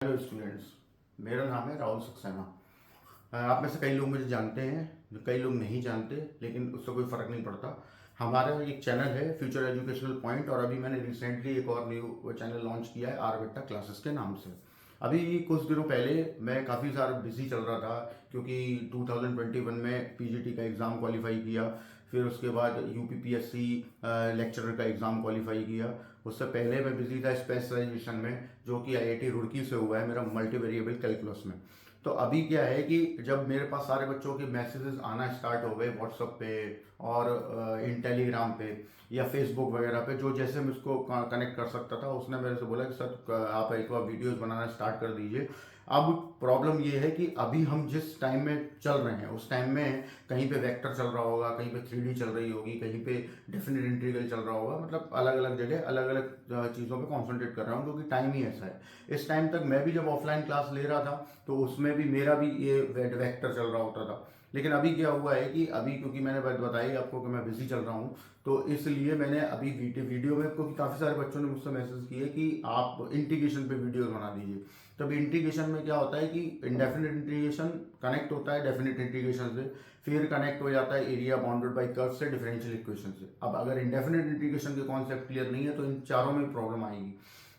Hello students, मेरा नाम है राहुल सक्सेना। आप में से कई लोग मुझे जानते हैं, जो कई लोग नहीं जानते, लेकिन उससे कोई फ़र्क नहीं पड़ता। हमारा एक चैनल है फ्यूचर एजुकेशनल पॉइंट, और अभी मैंने रिसेंटली एक और न्यू चैनल लॉन्च किया है आरबेटा क्लासेस के नाम से। अभी कुछ दिनों पहले मैं काफ़ी सारा बिजी चल रहा था, क्योंकि 2021 में पीजीटी का एग्ज़ाम क्वालिफाई किया, फिर उसके बाद यूपीपीएससी लेक्चरर का एग्ज़ाम क्वालिफाई किया। उससे पहले मैं बिजी था स्पेशलाइजेशन में, जो कि आईआईटी रुड़की से हुआ है मेरा, मल्टी वेरिएबल कैलकुलस में। तो अभी क्या है कि जब मेरे पास सारे बच्चों के मैसेजेस आना स्टार्ट हो गए व्हाट्सएप पे और इन टेलीग्राम पे या फेसबुक वगैरह पे, जो जैसे मैं उसको कनेक्ट कर सकता था, उसने मेरे से बोला कि सर आप एक बार वीडियोस बनाना स्टार्ट कर दीजिए। अब प्रॉब्लम ये है कि अभी हम जिस टाइम में चल रहे हैं उस टाइम में कहीं पे वेक्टर चल रहा होगा, कहीं पे 3D चल रही होगी, कहीं पे डेफिनेट इंटीग्रल चल रहा होगा, मतलब अलग अलग जगह अलग अलग चीज़ों पे कॉन्सेंट्रेट कर रहा हूँ, क्योंकि टाइम ही ऐसा है। इस टाइम तक मैं भी जब ऑफलाइन क्लास ले रहा था तो उसमें भी मेरा भी ये वेक्टर चल रहा होता था। लेकिन अभी क्या हुआ है कि अभी क्योंकि मैंने बात बताई आपको कि मैं बिजी चल रहा हूँ, तो इसलिए मैंने अभी वीडियो में, क्योंकि काफ़ी सारे बच्चों ने मुझसे मैसेज किए कि आप इंटीग्रेशन पे वीडियो बना दीजिए। तब इंटीग्रेशन में क्या होता है कि इंडेफिनिट इंटीग्रेशन कनेक्ट होता है डेफिनेट इंटीग्रेशन से, फिर कनेक्ट हो जाता है एरिया बाउंडेड बाई कर्व से डिफरेंशियल इक्वेशन से। अब अगर इंडेफिनिट इंटीग्रेशन के कॉन्सेप्ट क्लियर नहीं है तो इन चारों में प्रॉब्लम आएगी।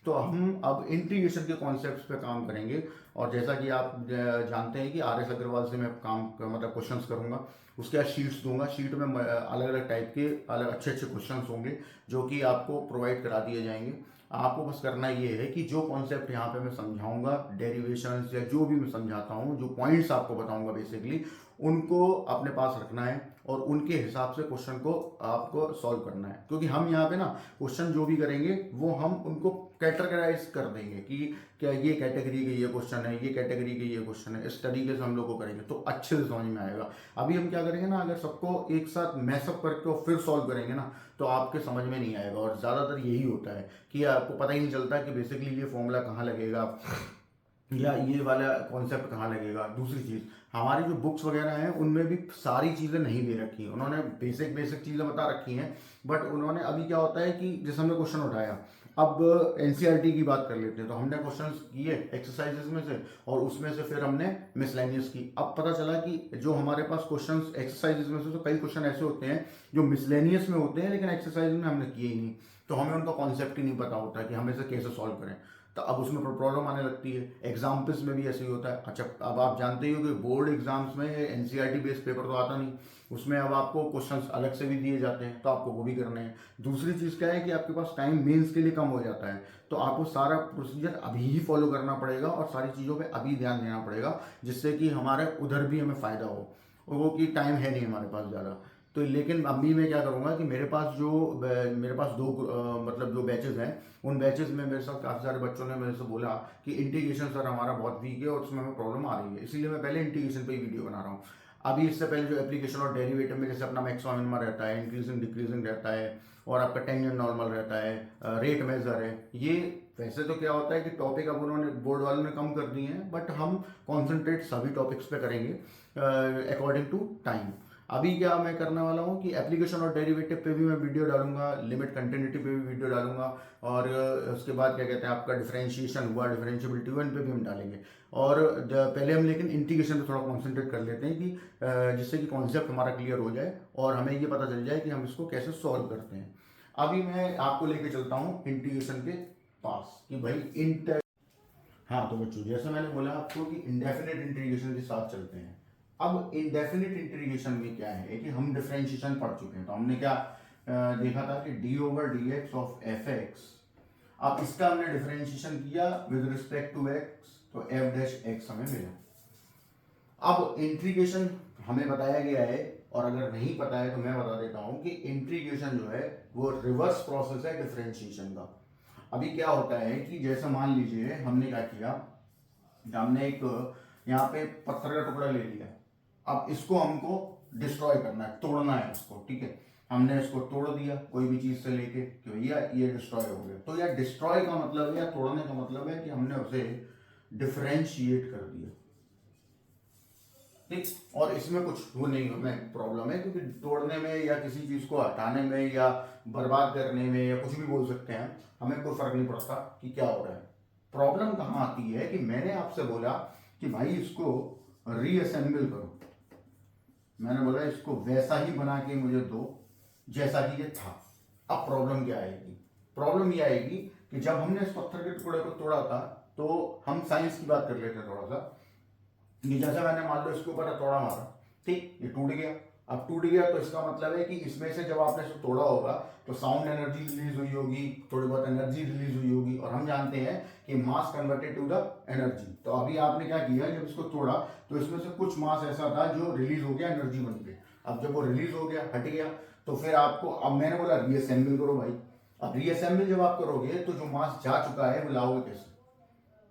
तो हम अब इंटीग्रेशन के कॉन्सेप्ट्स पे काम करेंगे। और जैसा कि आप जानते हैं कि आर एस अग्रवाल से मैं काम मतलब क्वेश्चंस करूंगा, उसके बाद शीट्स दूंगा। शीट में अलग अलग टाइप के अलग अच्छे अच्छे क्वेश्चंस होंगे जो कि आपको प्रोवाइड करा दिए जाएंगे। आपको बस करना ये है कि जो कॉन्सेप्ट यहाँ पे मैं समझाऊंगा, डेरिवेशंस या जो भी मैं समझाता हूँ, जो पॉइंट्स आपको बताऊंगा बेसिकली, उनको अपने पास रखना है और उनके हिसाब से क्वेश्चन को आपको सॉल्व करना है। क्योंकि हम यहाँ पे ना क्वेश्चन जो भी करेंगे वो हम उनको कैटेगराइज कर देंगे कि क्या ये कैटेगरी का ये क्वेश्चन है, ये कैटेगरी का ये क्वेश्चन है, इस तरीके से हम लोग को करेंगे तो अच्छे से समझ में आएगा। अभी हम क्या करेंगे ना, अगर सबको एक साथ मैसअप करके और फिर सॉल्व करेंगे ना तो आपके समझ में नहीं आएगा। और ज़्यादातर यही होता है कि आपको पता ही नहीं चलता कि बेसिकली ये फॉर्मूला कहाँ लगेगा या ये वाला कॉन्सेप्ट कहाँ लगेगा। दूसरी चीज़, हमारी जो बुक्स वगैरह हैं उनमें भी सारी चीज़ें नहीं दे रखी हैं, उन्होंने बेसिक बेसिक चीज़ें बता रखी हैं, बट उन्होंने अभी क्या होता है कि जैसे हमने क्वेश्चन उठाया, अब एनसीईआरटी की बात कर लेते हैं, तो हमने क्वेश्चन किए एक्सरसाइजेस में से और उसमें से फिर हमने मिसलेनियस की। अब पता चला कि जो हमारे पास क्वेश्चन एक्सरसाइजेस में से तो कई क्वेश्चन ऐसे होते हैं जो मिसलेनियस में होते हैं लेकिन एक्सरसाइज में हमने किए ही नहीं, तो हमें उनका कॉन्सेप्ट ही नहीं पता होता कि हमें इसे कैसे सॉल्व करें। तो अब उसमें प्रॉब्लम आने लगती है। एग्जाम्पल्स में भी ऐसे ही होता है। अच्छा, अब आप जानते ही हो कि बोर्ड एग्जाम्स में एनसीईआरटी बेस्ड पेपर तो आता नहीं, उसमें अब आपको क्वेश्चंस अलग से भी दिए जाते हैं, तो आपको वो भी करने हैं। दूसरी चीज़ क्या है कि आपके पास टाइम मेंस के लिए कम हो जाता है, तो आपको सारा प्रोसीजर अभी ही फॉलो करना पड़ेगा और सारी चीज़ों पे अभी ध्यान देना पड़ेगा, जिससे कि हमारे उधर भी हमें फ़ायदा हो। वो कि टाइम है नहीं हमारे पास ज़्यादा। तो लेकिन अभी मैं क्या करूँगा कि मेरे पास दो मतलब जो बैचेस हैं, उन बैचेस में मेरे साथ काफ़ी सारे बच्चों ने मेरे से बोला कि इंटीग्रेशन सर हमारा बहुत वीक है और उसमें हमें प्रॉब्लम आ रही है, इसीलिए मैं पहले इंटीग्रेशन पे ही वीडियो बना रहा हूँ। अभी इससे पहले जो एप्लीकेशन और डेरिवेटिव में जैसे अपना मैक्सिमम मिनिमम रहता है, इंक्रीजिंग डिक्रीजिंग रहता है, और आपका टेंजेंट नॉर्मल रहता है, रेट मेजर है, ये वैसे तो क्या होता है कि टॉपिक अब उन्होंने बोर्ड वालों ने कम कर दिए हैं, बट हम कॉन्सेंट्रेट सभी टॉपिक्स पे करेंगे अकॉर्डिंग टू टाइम। अभी क्या मैं करने वाला हूँ कि एप्लीकेशन और डेरिवेटिव पे भी मैं वीडियो डालूंगा, लिमिट कंटिन्यूटी पे भी वीडियो डालूंगा, और उसके बाद क्या कहते हैं आपका डिफरेंशिएशन हुआ, डिफरेंशिएबिलिटी हुआ, इन पे भी हम डालेंगे। और पहले हम लेकिन इंटीग्रेशन पे थोड़ा कॉन्सेंट्रेट कर लेते हैं कि जिससे कि कॉन्सेप्ट हमारा क्लियर हो जाए और हमें ये पता चल जाए कि हम इसको कैसे सॉल्व करते हैं। अभी मैं आपको लेके चलता हूँ इंटीग्रेशन के पास कि भाई इंटर हाँ, तो बच्चों जैसे मैंने बोला आपको कि इंडेफिनिट इंटीग्रेशन के साथ चलते हैं। अब इंडेफिनिट इंटीग्रेशन में क्या है कि हम डिफरेंशिएशन पढ़ चुके हैं, तो हमने क्या देखा था कि D over D x of F x. अब इसका हमने डिफरेंशिएशन किया विद रिस्पेक्ट टू एक्स, तो एफ डैश एक्स हमें मिला। अब इंटीग्रेशन हमें बताया गया है, और अगर नहीं पता है तो मैं बता देता हूं कि इंटीग्रेशन जो है वो रिवर्स प्रोसेस है डिफरेंशिएशन का। अभी क्या होता है कि जैसे मान लीजिए हमने क्या किया, हमने एक यहाँ पे पत्थर का टुकड़ा ले लिया। अब इसको हमको डिस्ट्रॉय करना है, तोड़ना है इसको, ठीक है। हमने इसको तोड़ दिया कोई भी चीज से लेके कि भैया ये डिस्ट्रॉय हो गया, तो यह डिस्ट्रॉय का मतलब है या तोड़ने का मतलब है कि हमने उसे डिफरेंशिएट कर दिया, ठीक। और इसमें कुछ वो नहीं हमें प्रॉब्लम है, क्योंकि तोड़ने में या किसी चीज को हटाने में या बर्बाद करने में या कुछ भी बोल सकते हैं, हमें कोई फर्क नहीं पड़ता कि क्या हो रहा है। प्रॉब्लम कहाँ आती है कि मैंने आपसे बोला कि भाई इसको रीअसेंबल करो, मैंने बोला इसको वैसा ही बना के मुझे दो जैसा कि ये था। अब प्रॉब्लम क्या आएगी? प्रॉब्लम ये आएगी कि जब हमने इस पत्थर के टुकड़े को तोड़ा था तो हम साइंस की बात कर लेते हैं थोड़ा सा। ये जैसा मैंने मान लो इसके ऊपर तोड़ा मारा, ठीक, ये टूट गया। अब टूट गया तो इसका मतलब है कि इसमें से जब आपने इसको तोड़ा होगा तो साउंड एनर्जी रिलीज हुई होगी, थोड़ी बहुत एनर्जी रिलीज हुई होगी, और हम जानते हैं कि मास कन्वर्टेड टू द एनर्जी। तो अभी आपने क्या किया, जब इसको तोड़ा तो इसमें से कुछ मास ऐसा था जो रिलीज हो गया एनर्जी बन के। अब जब वो रिलीज हो गया, हट गया, तो फिर आपको, अब मैंने बोला रीअसेंबल करो भाई। अब रीअसेंबल जब आप करोगे तो जो मास जा चुका है वो लाओगे कैसे?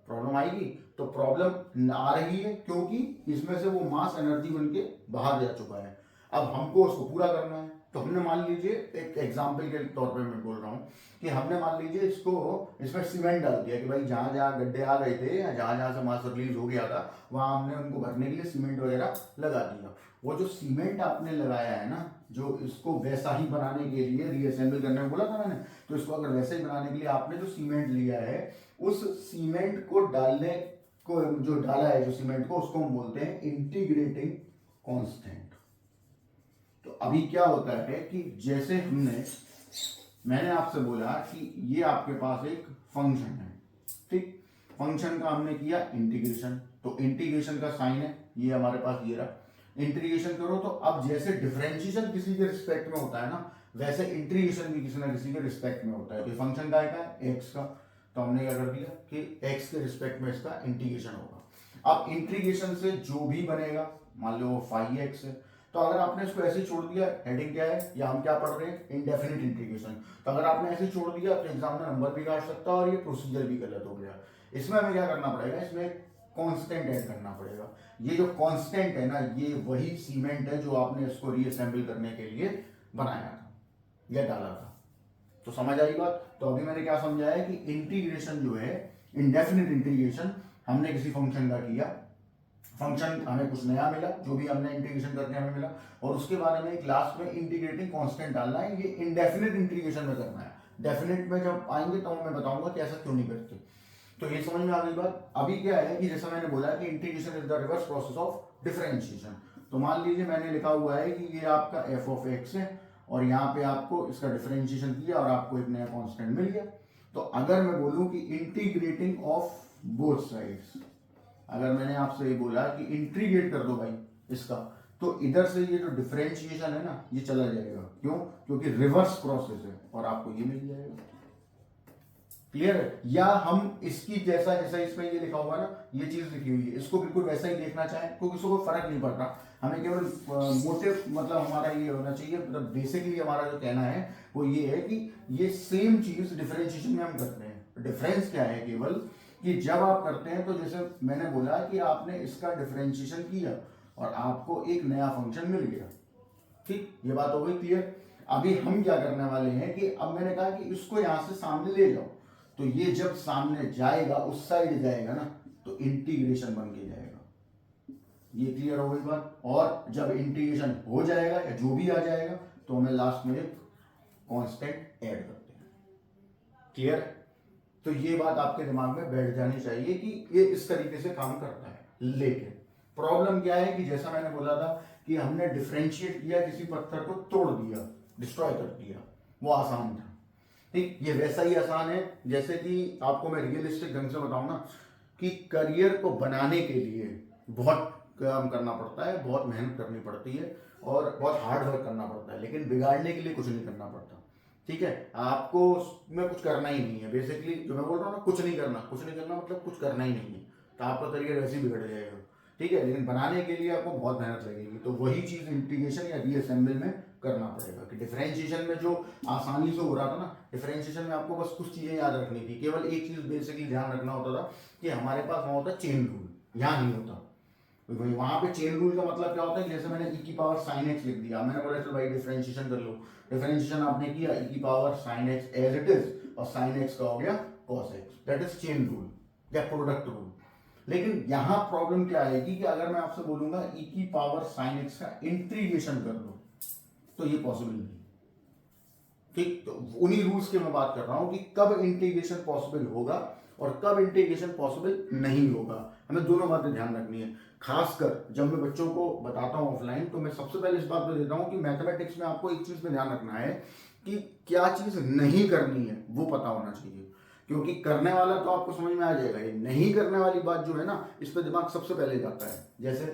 प्रॉब्लम आएगी। तो प्रॉब्लम आ रही है क्योंकि इसमें से वो मास एनर्जी बन के बाहर जा चुका है। अब हमको उसको पूरा करना है। तो हमने मान लीजिए, एक एग्जाम्पल के तौर पे मैं बोल रहा हूँ कि हमने मान लीजिए इसको, इसमें सीमेंट डाल दिया कि भाई जहाँ जहाँ गड्ढे आ गए थे या जहाँ जहाँ से मास रिलीज हो गया था वहाँ हमने उनको भरने के लिए सीमेंट वगैरह लगा दिया। वो जो सीमेंट आपने लगाया है ना, जो इसको वैसा ही बनाने के लिए रीअसेंबल करने में बोला था मैंने, तो इसको अगर वैसे ही बनाने के लिए आपने जो सीमेंट लिया है, उस सीमेंट को डालने को, जो डाला है जो सीमेंट को, उसको हम बोलते हैं इंटीग्रेटिंग कांस्टेंट। तो अभी क्या होता है कि जैसे मैंने आपसे बोला कि ये आपके पास एक फंक्शन है, ठीक, फंक्शन का हमने किया इंटीग्रेशन, तो इंटीग्रेशन का साइन है ये हमारे पास ये रहा, इंटीग्रेशन करो। तो अब जैसे डिफरेंशिएशन किसी के रिस्पेक्ट में होता है ना, वैसे इंटीग्रेशन भी किसी ना किसी के रिस्पेक्ट में होता है। तो फंक्शन का है एक्स का, तो हमने क्या कर दिया कि एक्स के रिस्पेक्ट में इसका इंटीग्रेशन होगा। अब इंटीग्रेशन से जो भी बनेगा, मान लो 5x है, तो अगर आपने इसको ऐसे छोड़ दिया, हेडिंग क्या है, या हम क्या पढ़ रहे हैं, इंडेफिनिट इंटीग्रेशन, तो अगर आपने ऐसे छोड़ दिया तो एग्जाम में नंबर भी काट सकता है और ये प्रोसीजर भी गलत हो गया। इसमें हमें क्या करना पड़ेगा, इसमें कांस्टेंट ऐड करना पड़ेगा। ये जो कांस्टेंट है ना, ये वही सीमेंट है जो आपने इसको रीअसेंबल करने के लिए बनाया था या डाला था। तो समझ आई बात? तो अभी मैंने क्या समझाया कि इंटीग्रेशन जो है, इंडेफिनिट इंटीग्रेशन, हमने किसी फंक्शन का किया, फंक्शन हमें कुछ नया मिला, जो भी हमने इंटीग्रेशन करके हमें मिला, और उसके बारे में क्लास में इंटीग्रेटिंग कांस्टेंट डालना है। ये इंडेफिनिट इंटीग्रेशन में करना है। डेफिनेट में जब आएंगे तो मैं बताऊंगा कि ऐसा क्यों नहीं करते। तो ये समझ में आ गई बात। अभी क्या है कि जैसा मैंने बोला कि integration is the reverse process of differentiation. तो मान लीजिए मैंने लिखा हुआ है कि ये आपका एफ ऑफ एक्स है और यहाँ पे आपको इसका डिफरेंशिएशन किया और आपको एक नया कांस्टेंट मिल गया। तो अगर मैं बोलूं कि इंटीग्रेटिंग ऑफ बोथ साइड्स, अगर मैंने आपसे ये बोला कि इंटीग्रेट कर दो भाई इसका, तो इधर से ये जो डिफरेंशिएशन है ना, ये चला जाएगा। क्यों? क्योंकि रिवर्स प्रोसेस है और आपको ये मिल जाएगा। क्लियर है? या हम इसकी जैसा जैसा इसमें ये लिखा हुआ ना, ये चीज लिखी हुई है, इसको बिल्कुल वैसा ही देखना चाहें, क्योंकि इसको कोई फर्क नहीं पड़ता। हमें केवल मोटिव, मतलब हमारा ये होना चाहिए, मतलब बेसिकली हमारा जो कहना है वो ये है कि ये सेम चीज डिफरेंशिएशन में हम करते हैं। डिफरेंस क्या है केवल कि जब आप करते हैं, तो जैसे मैंने बोला कि आपने इसका डिफरेंशिएशन किया और आपको एक नया फंक्शन मिल गया, ठीक, ये बात हो गई क्लियर। अभी हम क्या करने वाले हैं कि अब मैंने कहा कि इसको यहां से सामने ले जाओ, तो ये जब सामने जाएगा, उस साइड जाएगा ना, तो इंटीग्रेशन बन के जाएगा। ये क्लियर हो गई बात। और जब इंटीग्रेशन हो जाएगा या जो भी आ जाएगा, तो हमें लास्ट में एक कांस्टेंट ऐड करते हैं। क्लियर? तो ये बात आपके दिमाग में बैठ जानी चाहिए कि ये इस तरीके से काम करता है। लेकिन प्रॉब्लम क्या है कि जैसा मैंने बोला था कि हमने डिफरेंशिएट किया, किसी पत्थर को तोड़ दिया, डिस्ट्रॉय कर दिया, वो आसान था, ठीक। ये वैसा ही आसान है जैसे कि आपको मैं रियलिस्टिक ढंग से बताऊं ना, कि करियर को बनाने के लिए बहुत काम करना पड़ता है, बहुत मेहनत करनी पड़ती है और बहुत हार्ड वर्क करना पड़ता है, लेकिन बिगाड़ने के लिए कुछ नहीं करना पड़ता, ठीक है। आपको उसमें कुछ करना ही नहीं है। बेसिकली जो मैं बोल रहा हूँ ना, कुछ नहीं करना, कुछ नहीं करना मतलब कुछ करना ही नहीं है, तो आपका करियर वैसे ही बिगड़ जाएगा, ठीक है। लेकिन बनाने के लिए आपको बहुत मेहनत लगेगी। तो वही चीज इंटीग्रेशन या रीअसेंबल में करना पड़ेगा। कि डिफरेंशिएशन में जो आसानी से हो रहा था ना, डिफरेंशिएशन में आपको बस कुछ चीजें याद रखनी थी। केवल एक चीज बेसिकली ध्यान रखना होता था कि हमारे पास वहां होता चेन रूल, यहाँ नहीं होता। वहां पे चेन रूल का मतलब क्या होता है, जैसे मैंने e की पावर sin x लिख दिया, मैंने बोला चलो भाई डिफरेंशिएशन कर लो, डिफरेंशिएशन आपने किया, e की power sin x as it is, और sin x का हो गया cos x, that is chain rule या प्रोडक्ट रूल। लेकिन यहां प्रॉब्लम क्या आएगी कि अगर मैं आपसे बोलूंगा e की पावर sin x का इंटीग्रेशन कर लो, तो ये पॉसिबल नहीं, ठीक। तो उन्हीं रूल्स की मैं बात कर रहा हूं कि कब इंटीग्रेशन पॉसिबल होगा और कब इंटीग्रेशन पॉसिबल नहीं होगा। हमें दोनों बातें ध्यान रखनी है। खासकर जब मैं बच्चों को बताता हूँ ऑफलाइन, तो मैं सबसे पहले इस बात पर देता हूँ कि मैथमेटिक्स में आपको एक चीज़ पे ध्यान रखना है कि क्या चीज़ नहीं करनी है वो पता होना चाहिए, क्योंकि करने वाला तो आपको समझ में आ जाएगा, ये नहीं करने वाली बात जो है ना, इस पर दिमाग सबसे पहले जाता है। जैसे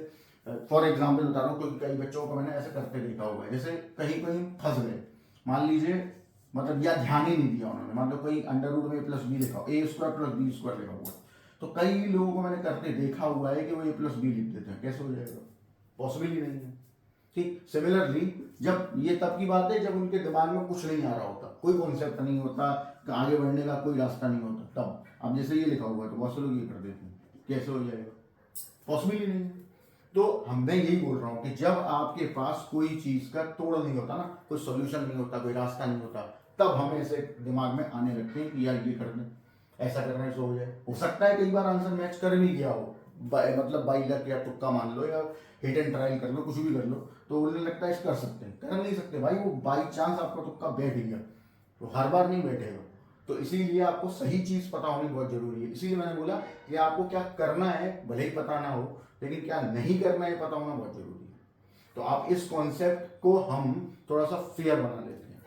फॉर एग्जाम्पल बता रहा हूँ, क्योंकि कई बच्चों को मैंने ऐसे करते देखा हुआ है, जैसे कहीं कहीं फंस गए, मान लीजिए, मतलब या ध्यान ही नहीं दिया उन्होंने, मतलब कोई अंडर रूट में प्लस बी लिखा हो, ए स्क्वायर प्लस बी स्क्वायर लिखा हुआ है, तो कई लोगों को मैंने करते देखा हुआ है कि वो ए प्लस बी लिख देते हैं। कैसे हो जाएगा? पॉसिबल ही नहीं है। ठीक सिमिलरली जब ये तब की बात है जब उनके दिमाग में कुछ नहीं आ रहा होता, कोई कॉन्सेप्ट नहीं होता, आगे बढ़ने का कोई रास्ता नहीं होता, तब अब जैसे ये लिखा हुआ है तो बहुत से लोग ये कर देते हैं। कैसे हो जाएगा? पॉसिबल ही नहीं है। तो मैं यही बोल रहा हूँ कि जब आपके पास कोई चीज़ का तोड़ नहीं होता ना, कोई सोल्यूशन नहीं होता, कोई रास्ता नहीं होता, तब हमें ऐसे दिमाग में आने लगते हैं कि यार ये कर दें, ऐसा करने से हो जाए। हो सकता है कई बार आंसर मैच कर भी गया हो, मतलब बाई लक या तुक्का मान लो या हिट एंड ट्रायल कर लो, कुछ भी कर लो, तो उन्हें लगता है कर सकते हैं, कर नहीं सकते भाई, वो बाई चांस आपका तुक्का बैठ गया, तो हर बार नहीं बैठेगा। तो इसीलिए आपको सही चीज़ पता होनी बहुत जरूरी है। इसीलिए मैंने बोला कि आपको क्या करना है भले ही पता ना हो, लेकिन क्या नहीं करना है पता होना बहुत जरूरी है। तो आप इस कॉन्सेप्ट को हम थोड़ा सा फेयर बना लेते हैं।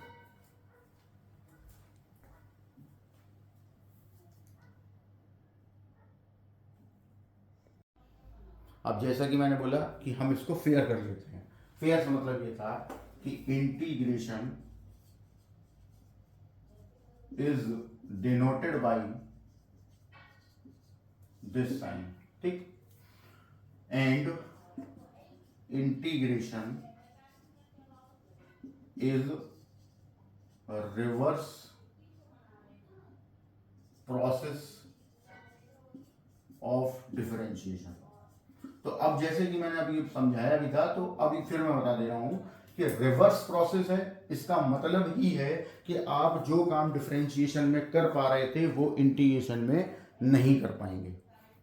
अब जैसा कि मैंने बोला कि हम इसको फेयर कर लेते हैं। फेयर से मतलब ये था कि integration is denoted by this sign, ठीक, and integration is reverse process of differentiation. तो अब जैसे कि मैंने अभी समझाया भी था, तो अभी फिर मैं बता दे रहा हूं कि रिवर्स प्रोसेस है। इसका मतलब ही है कि आप जो काम डिफरेंशिएशन में कर पा रहे थे वो इंटीग्रेशन में नहीं कर पाएंगे,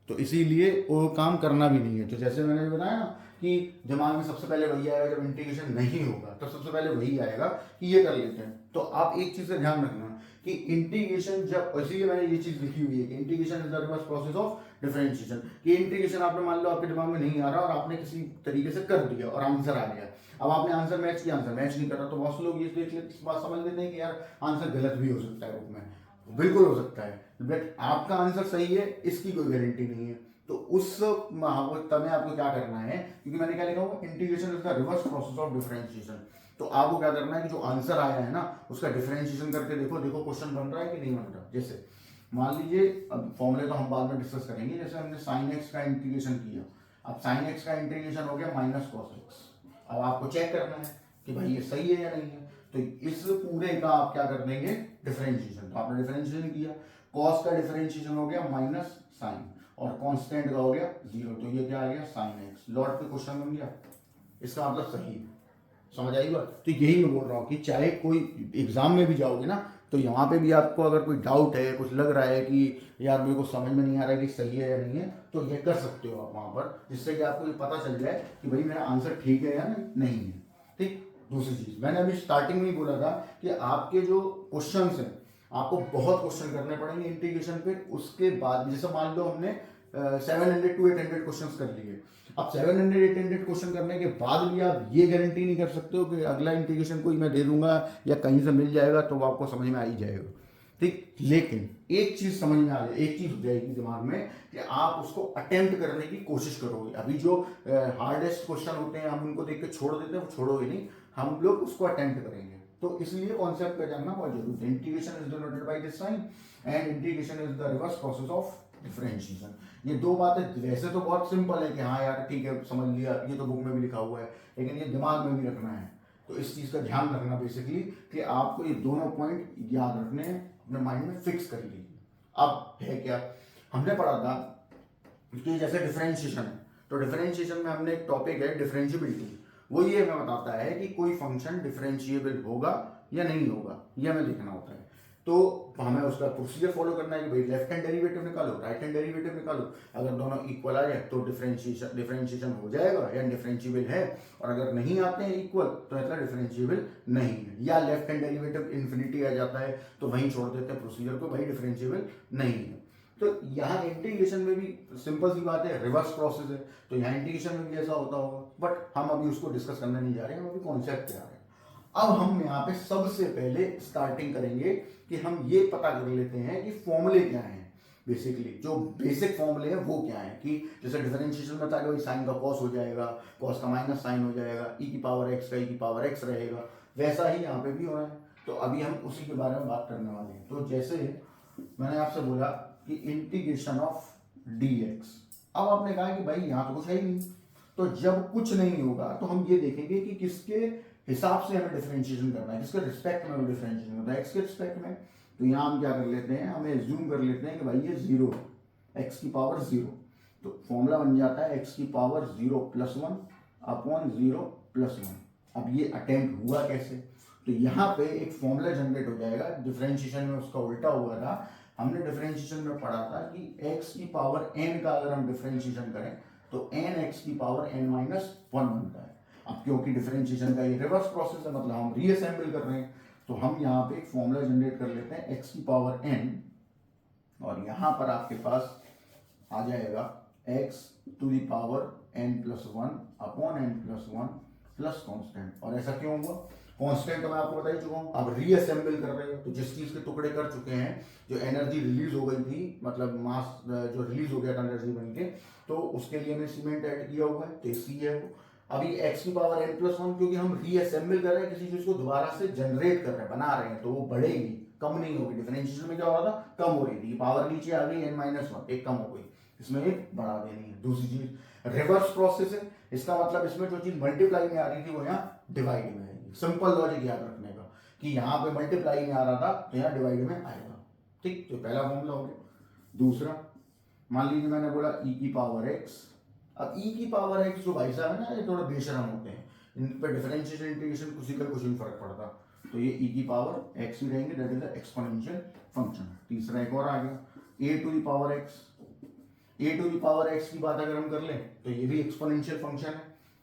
तो इसीलिए वो काम करना भी नहीं है। तो जैसे मैंने बताया ना कि दिमाग में सबसे पहले वही आएगा जब इंटीग्रेशन नहीं होगा, तो सबसे पहले वही आएगा कि ये कर लेते हैं। तो आप एक चीज से ध्यान रखना कि इंटीग्रेशन जब, इसीलिए मैंने ये चीज लिखी हुई है कि integration is the reverse process of differentiation. कि इंटीग्रेशन आपने मान लो आपके दिमाग में नहीं आ रहा और आपने किसी तरीके से कर दिया और आंसर आ गया, अब आपने आंसर मैच किया, आंसर मैच नहीं कर रहा, तो बहुत से लोग ये देख लेते, इस बात समझ लेते हैं कि यार आंसर गलत भी हो सकता है, बुक में बिल्कुल हो सकता है, बट आपका आंसर सही है इसकी कोई गारंटी नहीं है। तो उस महावत्ता में आपको क्या करना है, क्योंकि मैंने क्या लिखा हुआ, integration is the reverse process of differentiation. तो आपको क्या करना है कि जो आंसर आया है ना उसका डिफरेंशिएशन करके देखो, देखो क्वेश्चन बन रहा है कि नहीं बन रहा। जैसे मान लीजिए, अब फॉर्मूले तो हम बाद में डिस्कस करेंगे, जैसे हमने साइन एक्स का इंटीग्रेशन किया, अब साइन एक्स का इंटीग्रेशन हो गया माइनस कॉस एक्स। अब आपको चेक करना है कि भाई ये सही है या नहीं है, तो इस पूरे का आप क्या कर देंगे, डिफरेंशिएशन। तो आपने डिफरेंशिएशन किया, कॉस का डिफरेंशिएशन हो गया माइनस साइन, और कांस्टेंट का हो गया 0, तो ये क्या आ गया साइन एक्स। लॉट पे क्वेश्चन बन गया, इसका मतलब सही है। समझ आई बात? तो यही मैं बोल रहा हूँ कि चाहे कोई एग्जाम में भी जाओगे ना, तो यहाँ पे भी आपको अगर कोई डाउट है, कुछ लग रहा है कि यार मेरे को समझ में नहीं आ रहा है कि सही है या नहीं है, तो ये कर सकते हो आप वहाँ पर, जिससे कि आपको ये पता चल जाए कि भाई मेरा आंसर ठीक है या नहीं है। ठीक। दूसरी चीज मैंने अभी स्टार्टिंग में ही बोला था कि आपके जो क्वेश्चन हैं, आपको बहुत क्वेश्चन करने पड़ेंगे इंटीग्रेशन पे। उसके बाद जैसे मान लो हमने 700 to 800 क्वेश्चन कर लिए, अब 700-800 क्वेश्चन करने के बाद भी आप ये गारंटी नहीं कर सकते हो कि अगला इंटीग्रेशन कोई मैं दे दूंगा या कहीं से मिल जाएगा तो वो आपको समझ में आ ही जाएगा। ठीक। लेकिन एक चीज समझ में आ जाए, एक चीज हो जाएगी दिमाग में कि आप उसको अटेम्प्ट करने की कोशिश करोगे। अभी जो हार्डेस्ट क्वेश्चन होते हैं हम उनको देख के छोड़ देते हैं, वो छोड़ोगे नहीं, हम लोग उसको अटेम्प्ट करेंगे। तो इसलिए कॉन्सेप्ट का जानना बहुत जरूरी है। Integration is denoted by this sign and integration is the reverse process of differentiation. ये दो बातें वैसे तो बहुत सिंपल है कि हाँ यार ठीक है समझ लिया, ये तो बुक में भी लिखा हुआ है, लेकिन ये दिमाग में भी रखना है। तो इस चीज का ध्यान रखना बेसिकली कि आपको ये दोनों पॉइंट याद रखने हैं, अपने माइंड में फिक्स कर लीजिए। अब है क्या, हमने पढ़ा था कि जैसे डिफरेंशिएशन है, तो डिफरेंशिएशन में हमने एक टॉपिक है डिफरेंशिएबिलिटी। वो ये हमें बताता है कि कोई फंक्शन डिफरेंशिएबल होगा या नहीं होगा, ये हमें देखना होता है। तो हमें उसका प्रोसीजर फॉलो करना है कि भाई लेफ्ट हैंड डेरिवेटिव निकालो, राइट हैंड डेरिवेटिव निकालो, अगर दोनों इक्वल आ जाए तो डिफरेंशिएशन हो जाएगा या डिफरेंशिएबल है, और अगर नहीं आते हैं इक्वल तो मतलब डिफरेंशिएबल नहीं है। या लेफ्ट हैंड डेरिवेटिव इन्फिनिटी आ जाता है तो वहीं छोड़ देते हैं प्रोसीजर को, भाई डिफरेंशिएबल नहीं है। तो यहाँ इंटीग्रेशन में भी सिंपल सी बात है, रिवर्स प्रोसेस है, तो यहाँ इंटीग्रेशन में भी ऐसा होता होगा, बट हम अभी उसको डिस्कस करने नहीं जा रहे हैं, हम अभी कॉन्सेप्ट पे आ रहे हैं। अब हम यहाँ पे सबसे पहले स्टार्टिंग करेंगे कि हम ये पता कर लेते हैं कि फॉर्मूले क्या हैं। बेसिकली जो बेसिक फॉर्मूले हैं वो क्या है, कि जैसे डिफरेंशिएशन में था कि भाई साइन का कॉस हो जाएगा, कॉस का माइनस साइन हो जाएगा, ई की पावर एक्स का ई की पावर एक्स रहेगा, वैसा ही यहाँ पे भी हो रहा है। तो अभी हम उसी के बारे में बात करने वाले हैं। तो जैसे मैंने आपसे बोला कि इंटीग्रेशन ऑफ dx, अब आपने कहा कि भाई यहाँ तो कुछ है ही नहीं, तो जब कुछ नहीं होगा तो हम ये देखेंगे कि किसके हिसाब से हमें डिफरेंशिएशन करना है, किसके रिस्पेक्ट में हमें डिफरेंशिएशन करना है, एक्स के रिस्पेक्ट में। तो यहाँ हम क्या कर लेते हैं, हमें एज्यूम कर लेते हैं कि भाई ये जीरो है, एक्स की पावर जीरो, तो फॉर्मूला बन जाता है एक्स की power zero plus one upon zero plus one. अब ये अटेम्प्ट हुआ कैसे, तो यहाँ पे एक फॉर्मूला जनरेट हो जाएगा, डिफरेंशिएशन में उसका उल्टा हुआ था। हमने डिफरेंशिएशन में पढ़ा था कि x की पावर n का अगर हम डिफरेंशिएशन करें तो n x की पावर n माइनस वन बनता है। अब क्योंकि डिफरेंशिएशन का ये रिवर्स प्रोसेस है, मतलब हम रीअसेंबल कर रहे हैं, तो हम यहाँ पे एक फॉर्मूला जनरेट कर लेते हैं x की पावर n, और यहाँ पर आपके पास आ जाएगा x to the power n plus one upon n plus one plus constant. और ऐसा क्यों हुआ, कांस्टेंट तो मैं आपको बता ही चुका हूँ। आप रीअसेंबल कर रहे हो तो जिस चीज के टुकड़े कर चुके हैं, जो एनर्जी रिलीज हो गई थी, मतलब मास जो रिलीज हो गया था एनर्जी बन के, तो उसके लिए हमने सीमेंट ऐड किया हुआ है, तो सी है वो। अभी एक्स की पावर एन प्लस वन, क्योंकि हम रीअसेंबल कर रहे हैं, किसी चीज को दोबारा से जनरेट कर रहे हैं, बना रहे हैं, तो वो बढ़ेगी, कम नहीं होगी। डिफरेंशिएशन में क्या हो रहा था, कम हो रही थी, पावर नीचे आ गई एन माइनस वन, एक कम हो गई, इसमें एक बढ़ा देनी है। दूसरी चीज रिवर्स प्रोसेस है, इसका मतलब इसमें जो चीज मल्टीप्लाई में आ रही थी वो यहाँ डिवाइड में आएगी। सिंपल लॉजिक याद रखने का कि यहाँ पे मल्टीप्लाई में आ रहा था तो यहाँ डिवाइड में आएगा। ठीक, तो पहला फॉर्मूला हो गया। दूसरा, मान लीजिए मैंने बोला e की पावर x, अब e की पावर x जो भाई साहब है ना, ये थोड़ा बेशरम होते हैं, इन पर डिफरेंशिएशन इंटीग्रेशन कुछ नहीं फर्क पड़ता, तो ये e की पावर x ही रहेंगे, that is the exponential function. तीसरा एक और आ गया a to the power x, a to the power x की बात अगर हम कर लें तो ये भी एक्सपोनेंशियल फंक्शन है,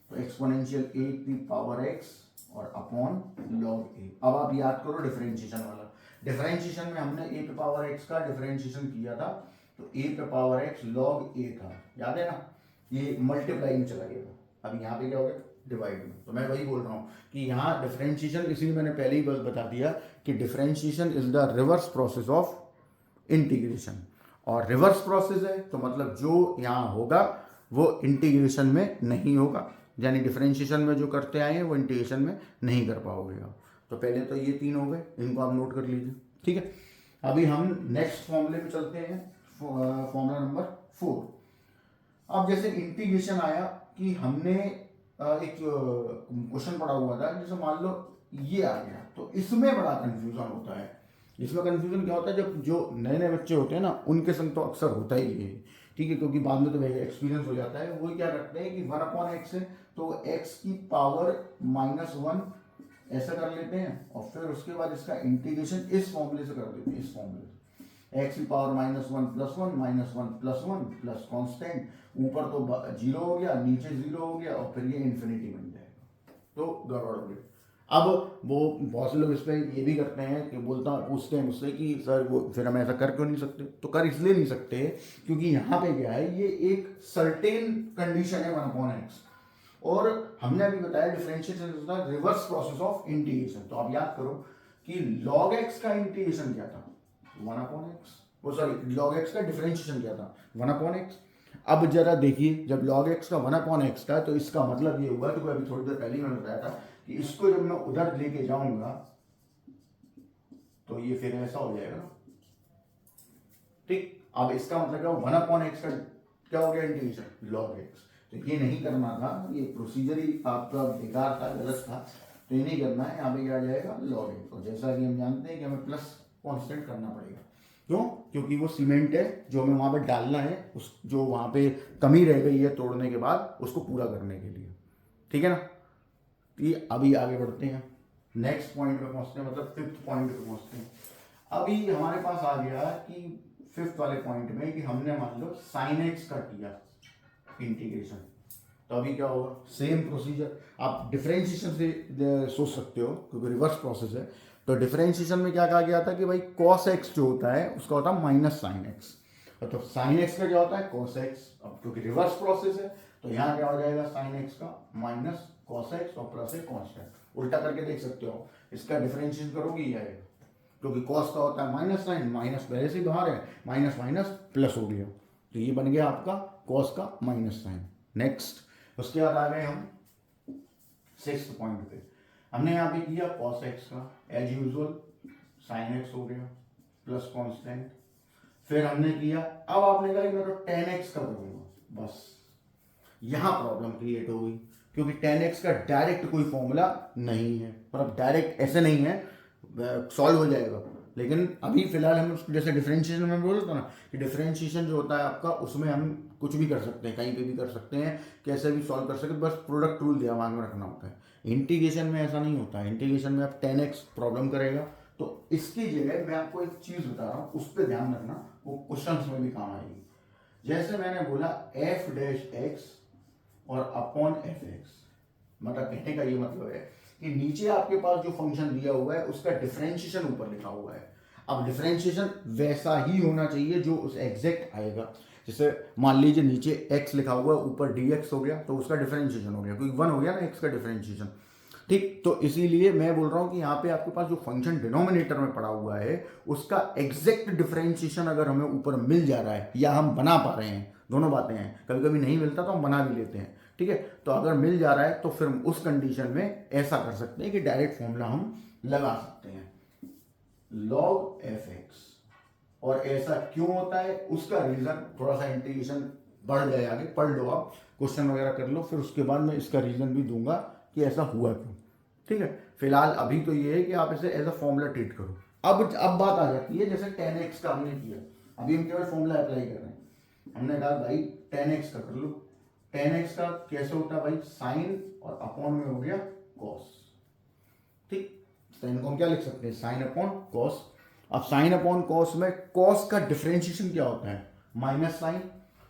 तो एक्सपोनेंशियल a की पावर x और अपॉन लॉग ए। अब आप याद करो डिफरेंशिएशन वाला, डिफरेंशिएशन में हमने a पे पावर x का डिफरेंशिएशन किया था, तो a पे पावर x लॉग a था, याद है ना, ये मल्टीप्लाई में चला गया था। अब यहाँ पे क्या हो गया, डिवाइड में। तो मैं वही बोल रहा हूँ कि यहाँ डिफरेंशिएशन, इसलिए मैंने पहले ही बता दिया कि differentiation is the reverse process of integration, और रिवर्स प्रोसेस है तो मतलब जो यहाँ होगा वो इंटीग्रेशन में नहीं होगा, यानी डिफरेंशिएशन में जो करते आए हैं वो इंटीग्रेशन में नहीं कर पाओगे आप। तो पहले तो ये तीन हो गए, इनको आप नोट कर लीजिए, ठीक है। अभी हम नेक्स्ट फॉर्मूले में चलते हैं, फॉर्मूला नंबर 4। अब जैसे इंटीग्रेशन आया कि हमने एक क्वेश्चन पढ़ा हुआ था, जैसे मान लो ये आ गया, तो इसमें बड़ा कंफ्यूजन होता है। इसमें कंफ्यूजन क्या होता है, जब जो नए नए बच्चे होते हैं ना, उनके संग तो अक्सर होता ही है, ठीक है, क्योंकि बाद में तो एक्सपीरियंस हो जाता है। वो क्या करते हैं कि वन अपॉन एक्स है तो एक्स की पावर माइनस वन ऐसा कर लेते हैं, और फिर उसके बाद इसका इंटीग्रेशन इस फॉर्मूले से कर देते हैं, इस फॉर्मूले से एक्स की power minus one plus one plus constant, ऊपर तो जीरो हो गया, नीचे जीरो हो गया, और फिर ये इन्फिनिटी बन जाएगा, तो गड़बड़ हो गई। अब वो बहुत से लोग इस पर ये भी करते हैं कि पूछते हैं मुझसे कि सर वो फिर हम ऐसा कर क्यों नहीं सकते, तो कर इसलिए नहीं सकते क्योंकि यहाँ पे क्या है, ये एक सर्टेन कंडीशन है वन अपॉन एक्स, और हमने अभी बताया differentiation is the reverse process of integration. तो आप याद करो कि लॉग एक्स का इंटीग्रेशन क्या था, वन अपॉन एक्स, वो सॉरी लॉग एक्स का डिफरेंशिएशन क्या था, वन अपॉन एक्स। अब जरा देखिए, जब लॉग एक्स का वन अपॉन एक्स था तो इसका मतलब ये हुआ, तो अभी थोड़ी देर पहले ही मैंने बताया था कि इसको जब मैं उधर लेके जाऊंगा तो ये फिर ऐसा हो जाएगा, ठीक। अब इसका मतलब क्या, वन अपॉन एक्स का क्या हो गया इंटीग्रेशन, लॉग एक्स। तो ये नहीं करना था, ये प्रोसीजर ही आपका बेकार था, गलत था, तो ये नहीं करना है। यहाँ पे क्या आ जाएगा, लॉग एक्स, और जैसा कि हम जानते हैं कि हमें प्लस कॉन्स्टेंट करना पड़ेगा, क्यों, क्योंकि वो सीमेंट है जो हमें वहाँ पे डालना है, उस जो वहाँ पे कमी रह गई है तोड़ने के बाद, उसको पूरा करने के लिए, ठीक है ना। ये अभी आगे बढ़ते हैं, नेक्स्ट पॉइंट पे पहुँचते हैं, मतलब फिफ्थ पॉइंट पे पहुँचते हैं। अभी हमारे पास आ गया कि फिफ्थ वाले पॉइंट में कि हमने मान लो साइन एक्स का किया इंटीग्रेशन, तो अभी क्या होगा, सेम प्रोसीजर। आप डिफरेंशिएशन से सोच सकते हो क्योंकि रिवर्स प्रोसेस है। तो डिफरेंशिएशन में क्या कहा गया था कि भाई कॉस एक्स जो होता है उसका होता है माइनस साइन एक्स, तो साइन एक्स का क्या होता है कॉस एक्स। अब क्योंकि रिवर्स प्रोसेस है तो यहाँ क्या हो जाएगा साइन एक्स का माइनस कॉस एक्स और प्लस एक कांस्टेंट। उल्टा करके देख सकते हो, इसका डिफरेंशिएट करोगे ये आएगा, क्योंकि कॉस का होता है माइनस साइन, माइनस पहले से बाहर है, माइनस माइनस प्लस हो गया, तो ये बन गया आपका कॉस का माइनस साइन। नेक्स्ट उसके बाद आ गए हम 6th पॉइंट पे। हमने यहाँ पे किया कॉस एक्स का एज यूजुअल साइन एक्स हो गया प्लस कांस्टेंट। फिर हमने किया, अब आपने कहा मैं तो टेन एक्स का करूंगा, बस यहां प्रॉब्लम क्रिएट हो गई, क्योंकि टेन एक्स का डायरेक्ट कोई फॉर्मूला नहीं है, मतलब डायरेक्ट ऐसे नहीं है, सॉल्व हो जाएगा। लेकिन अभी फिलहाल हम उसको जैसे डिफरेंशिएशन में बोल रहे थे ना कि डिफरेंशिएशन जो होता है आपका, उसमें हम कुछ भी कर सकते हैं, कहीं पे भी कर सकते हैं, कैसे भी सॉल्व कर सकते हैं, बस प्रोडक्ट रूल दिमाग में रखना होता है। इंटीग्रेशन में ऐसा नहीं होता है, इंटीग्रेशन में आप 10x प्रॉब्लम करेगा, तो इसकी जगह मैं आपको एक चीज बता रहा हूँ, उस पर ध्यान रखना, वो क्वेश्चंस में भी काम आएगी। जैसे मैंने बोला एफ डैश एक्स और अपॉन एफ एक्स, मतलब कहने का ये मतलब है कि नीचे आपके पास जो फंक्शन दिया हुआ है उसका डिफरेंशिएशन ऊपर लिखा हुआ है। अब डिफरेंशिएशन वैसा ही होना चाहिए जो उस एग्जैक्ट आएगा। जैसे मान लीजिए नीचे x लिखा हुआ है, ऊपर dx हो गया, तो उसका डिफरेंशिएशन हो गया, क्योंकि 1 हो गया ना x का डिफरेंशिएशन। ठीक, तो इसीलिए मैं बोल रहा हूं कि यहाँ पे आपके पास जो फंक्शन डिनोमिनेटर में पड़ा हुआ है उसका एग्जैक्ट डिफरेंशिएशन अगर हमें ऊपर मिल जा रहा है या हम बना पा रहे हैं, दोनों बातें हैं, कभी कभी नहीं मिलता तो हम बना भी लेते हैं, ठीक है, तो अगर मिल जा रहा है तो फिर उस कंडीशन में ऐसा कर सकते हैं कि डायरेक्ट फॉर्मूला हम लगा सकते हैं log एफ एक्स। और ऐसा क्यों होता है उसका रीजन थोड़ा सा इंटीग्रेशन बढ़ जाए, आगे पढ़ लो आप, क्वेश्चन वगैरह कर लो, फिर उसके बाद मैं इसका रीजन भी दूंगा कि ऐसा हुआ क्यों। ठीक है, फिलहाल अभी तो ये है कि आप इसे एज अ फॉर्मूला ट्रीट करो। अब बात आ जाती है जैसे 10x का हमने किया, अभी हम केवल फॉर्मूला अप्लाई कर रहे हैं। हमने कहा भाई 10x का कर लो, 10x का कैसे होता है भाई, साइन और अपॉन में हो गया कॉस। ठीक, तो इनको हम क्या लिख सकते हैं, साइन अपॉन कॉस। अब साइन अपॉन कॉस में कॉस का डिफरेंशिएशन क्या होता है, माइनस साइन।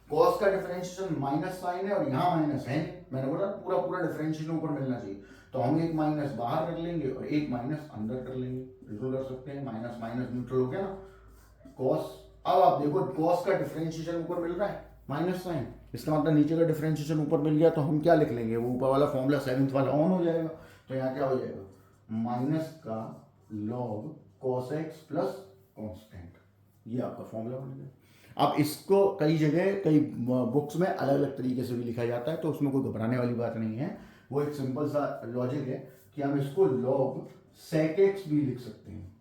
कॉस का डिफरेंशिएशन माइनस साइन है और यहाँ माइनस है, मैंने बोला पूरा पूरा डिफरेंशिएशन ऊपर मिलना चाहिए, तो हम एक माइनस बाहर कर लेंगे और एक माइनस अंदर कर लेंगे, बिल्कुल कर सकते हैं, माइनस माइनस न्यूट्रल हो गया ना कॉस। अब आप देखो कॉस का डिफरेंशिएशन ऊपर मिल रहा है माइनस साइन, इसका मतलब नीचे का डिफरेंशिएशन ऊपर मिल गया, तो हम क्या लिख लेंगे, वो ऊपर वाला फॉर्मूला 7th वाला ऑन हो जाएगा। तो यहाँ क्या हो जाएगा, माइनस का log cos x plus constant, ये आपका फॉर्मूला बन गया। अब इसको कई जगह कई बुक्स में अलग अलग तरीके से भी लिखा जाता है, तो उसमें कोई घबराने वाली बात नहीं है, वो एक सिंपल सा लॉजिक है कि हम इसको लॉग सेक एक्स भी लिख सकते हैं।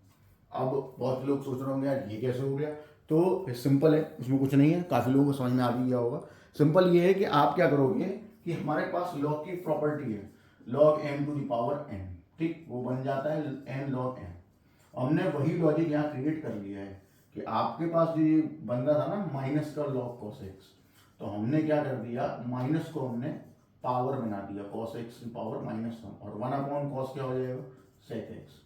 अब बहुत लोग सोच रहे होंगे यार ये कैसे हो गया, तो सिंपल है, उसमें कुछ नहीं है, काफ़ी लोगों को समझ में आ भी गया होगा। सिंपल ये है कि आप क्या करोगे कि हमारे पास लॉग की प्रॉपर्टी है log m to the power n, ठीक, वो बन जाता है m log n। हमने वही लॉजिक यहाँ क्रिएट कर लिया है कि आपके पास जो ये बन रहा था ना माइनस का लॉग कॉस एक्स, तो हमने क्या कर दिया, माइनस को हमने पावर बना दिया, कॉस एक्स की पावर -1, और 1 अपॉन कॉस क्या हो जाएगा, सेक एक्स।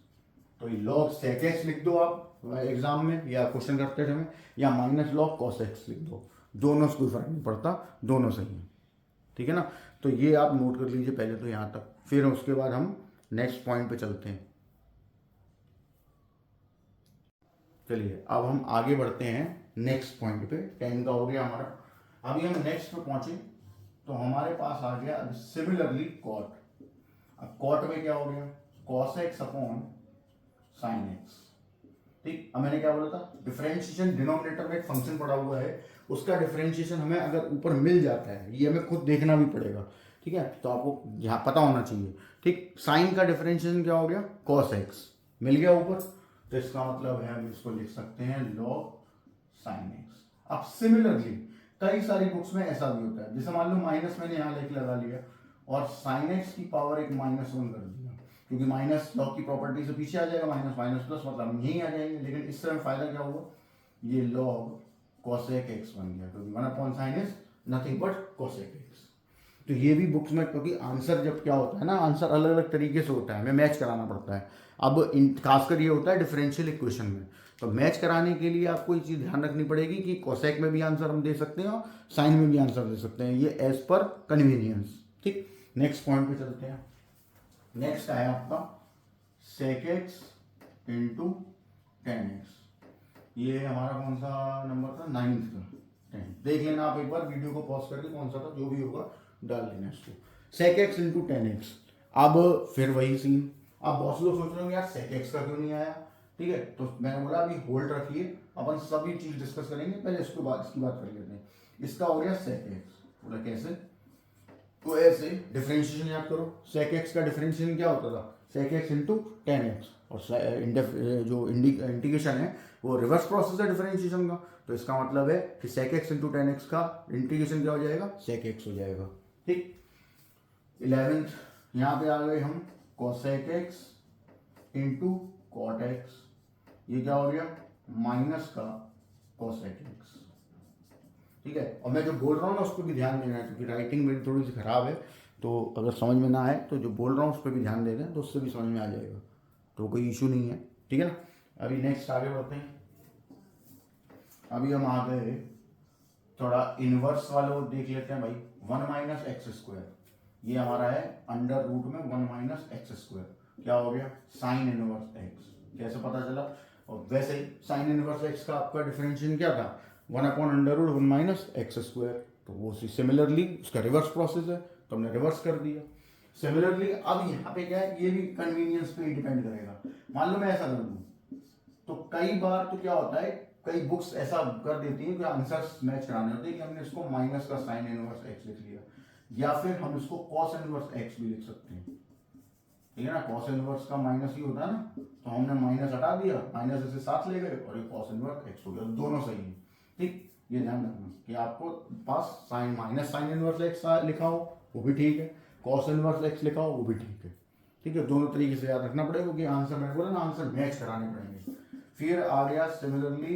तो ये लॉग सेक एक्स लिख दो आप एग्जाम में या क्वेश्चन करते समय, या माइनस लॉग कॉस एक्स लिख दो, दोनों से कोई फर्क नहीं पड़ता, दोनों सही है, ठीक है ना। तो ये आप नोट कर लीजिए पहले तो यहाँ तक, फिर उसके बाद हम नेक्स्ट पॉइंट पे चलते हैं। चलिए अब हम आगे बढ़ते हैं नेक्स्ट पॉइंट पे, 10 का हो गया हमारा। अभी हम नेक्स्ट पे पहुंचे तो हमारे पास आ गया सिमिलरली कॉट। अब कॉट में क्या हो गया, cos x upon sine x. ठीक, अब मैंने क्या बोला था, डिफरेंशिएशन डिनोमिनेटर में एक फंक्शन पड़ा हुआ है, उसका डिफरेंशिएशन हमें अगर ऊपर मिल जाता है, ये हमें खुद देखना भी पड़ेगा, ठीक है, तो आपको यहाँ पता होना चाहिए। ठीक, साइन का डिफरेंशिएशन क्या हो गया, कॉस एक्स मिल गया ऊपर, तो इसका मतलब है हम इसको लिख सकते हैं लॉग साइन एक्स। अब सिमिलरली कई सारी बुक्स में ऐसा भी होता है, जैसे मान लो माइनस मैंने यहाँ लिख लगा लिया और साइन एक्स की पावर एक -1 कर दिया, क्योंकि माइनस लॉग की प्रॉपर्टी से पीछे आ जाएगा, माइनस माइनस प्लस मतलब यहीं आ जाएंगे, लेकिन इससे हमें फायदा क्या हुआ, ये लॉग कॉसेक एक्स बन गया, क्योंकि 1 upon sine is nothing but cosec x. तो ये भी बुक्स में, क्योंकि आंसर जब क्या होता है ना, आंसर अलग अलग तरीके से होता है, हमें मैच कराना पड़ता है। अब खासकर ये होता है डिफरेंशियल इक्वेशन में, तो मैच कराने के लिए आपको ये चीज़ ध्यान रखनी पड़ेगी कि कोसेक में भी आंसर हम दे सकते हैं और साइन में भी आंसर दे सकते हैं, ये एज पर कन्वीनियंस। ठीक, नेक्स्ट पॉइंट पे चलते हैं। नेक्स्ट है आपका सेक एक्स इंटू 10x। ये हमारा कौन सा नंबर था, 9th का 10। देख लेना आप एक बार वीडियो को पॉज करके, कौन सा था, जो भी होगा डाल देना इसको। sec x into 10x। अब फिर वही सीन। अब बहुत से लोग सोच रहे होंगे यार sec x का क्यों नहीं आया, ठीक है, तो मैंने बोला अभी होल्ड रखिए, अपन सभी चीज डिस्कस करेंगे, पहले इसके बाद इसकी बात कर लेते हैं। इसका हो गया sec x, बोला कैसे, तो ऐसे डिफरेंशिएशन याद करो। sec x का डिफरेंशिएशन क्या होता था, sec x इंटू 10x, और जो इंटीग्रेशन है वो रिवर्स प्रोसेस है डिफरेंशिएशन का, तो इसका मतलब है कि sec x इंटू 10x का इंटीग्रेशन क्या हो जाएगा, sec x हो जाएगा। ठीक, 11th यहाँ पे आ गए हम, cosec x into cot x, ये क्या हो गया, माइनस का cosec x। ठीक है, और मैं जो बोल रहा हूँ ना उस पर भी ध्यान देना है, क्योंकि राइटिंग मेरी थोड़ी सी खराब है, तो अगर समझ में ना आए तो जो बोल रहा हूँ उस पर भी ध्यान दे दें, तो उससे भी समझ में आ जाएगा, तो कोई इशू नहीं है। ठीक है ना, अभी नेक्स्ट आगे बढ़ते हैं। अभी हम आ गए थोड़ा इनवर्स वाले देख लेते हैं भाई। 1 माइनस एक्स स्क्वायर, ये हमारा है अंडर रूट में 1 माइनस एक्स स्क्वायर, क्या हो गया, साइन इनवर्स एक्स। कैसे पता चला, और वैसे ही साइन इनवर्स एक्स का आपका डिफरेंशिएशन क्या था, 1 upon under root 1 minus x square, तो वो सिमिलरली उसका रिवर्स प्रोसेस है, तो हमने रिवर्स कर दिया। सिमिलरली अब यहाँ पे क्या है, ये भी कन्वीनियंस पे डिपेंड करेगा। मान लो मैं ऐसा कर दूँ, तो कई बार तो क्या होता है, कई बुक्स ऐसा कर देती हैं कि आंसर्स मैच कराने होते हैं, कि हमने इसको माइनस का साइन इनवर्स एक्स लिख लिया, या फिर हम इसको कॉस इनवर्स एक्स भी लिख सकते हैं। ठीक है ना, कॉस इनवर्स का माइनस ही होता है ना, तो हमने माइनस हटा दिया, माइनस इसे साथ ले गए और ये कॉस इनवर्स एक्स हो गया, दोनों सही है। ठीक, ये ध्यान रखना कि आपको पास sine minus sine inverse x लिखा हो वो भी ठीक है, कॉस इनवर्स एक्स लिखा हो वो भी ठीक है। ठीक है, दोनों तरीके से याद रखना पड़ेगा, क्योंकि आंसर मैंने बोला ना, आंसर मैच कराने पड़ेंगे। फिर आ गया similarly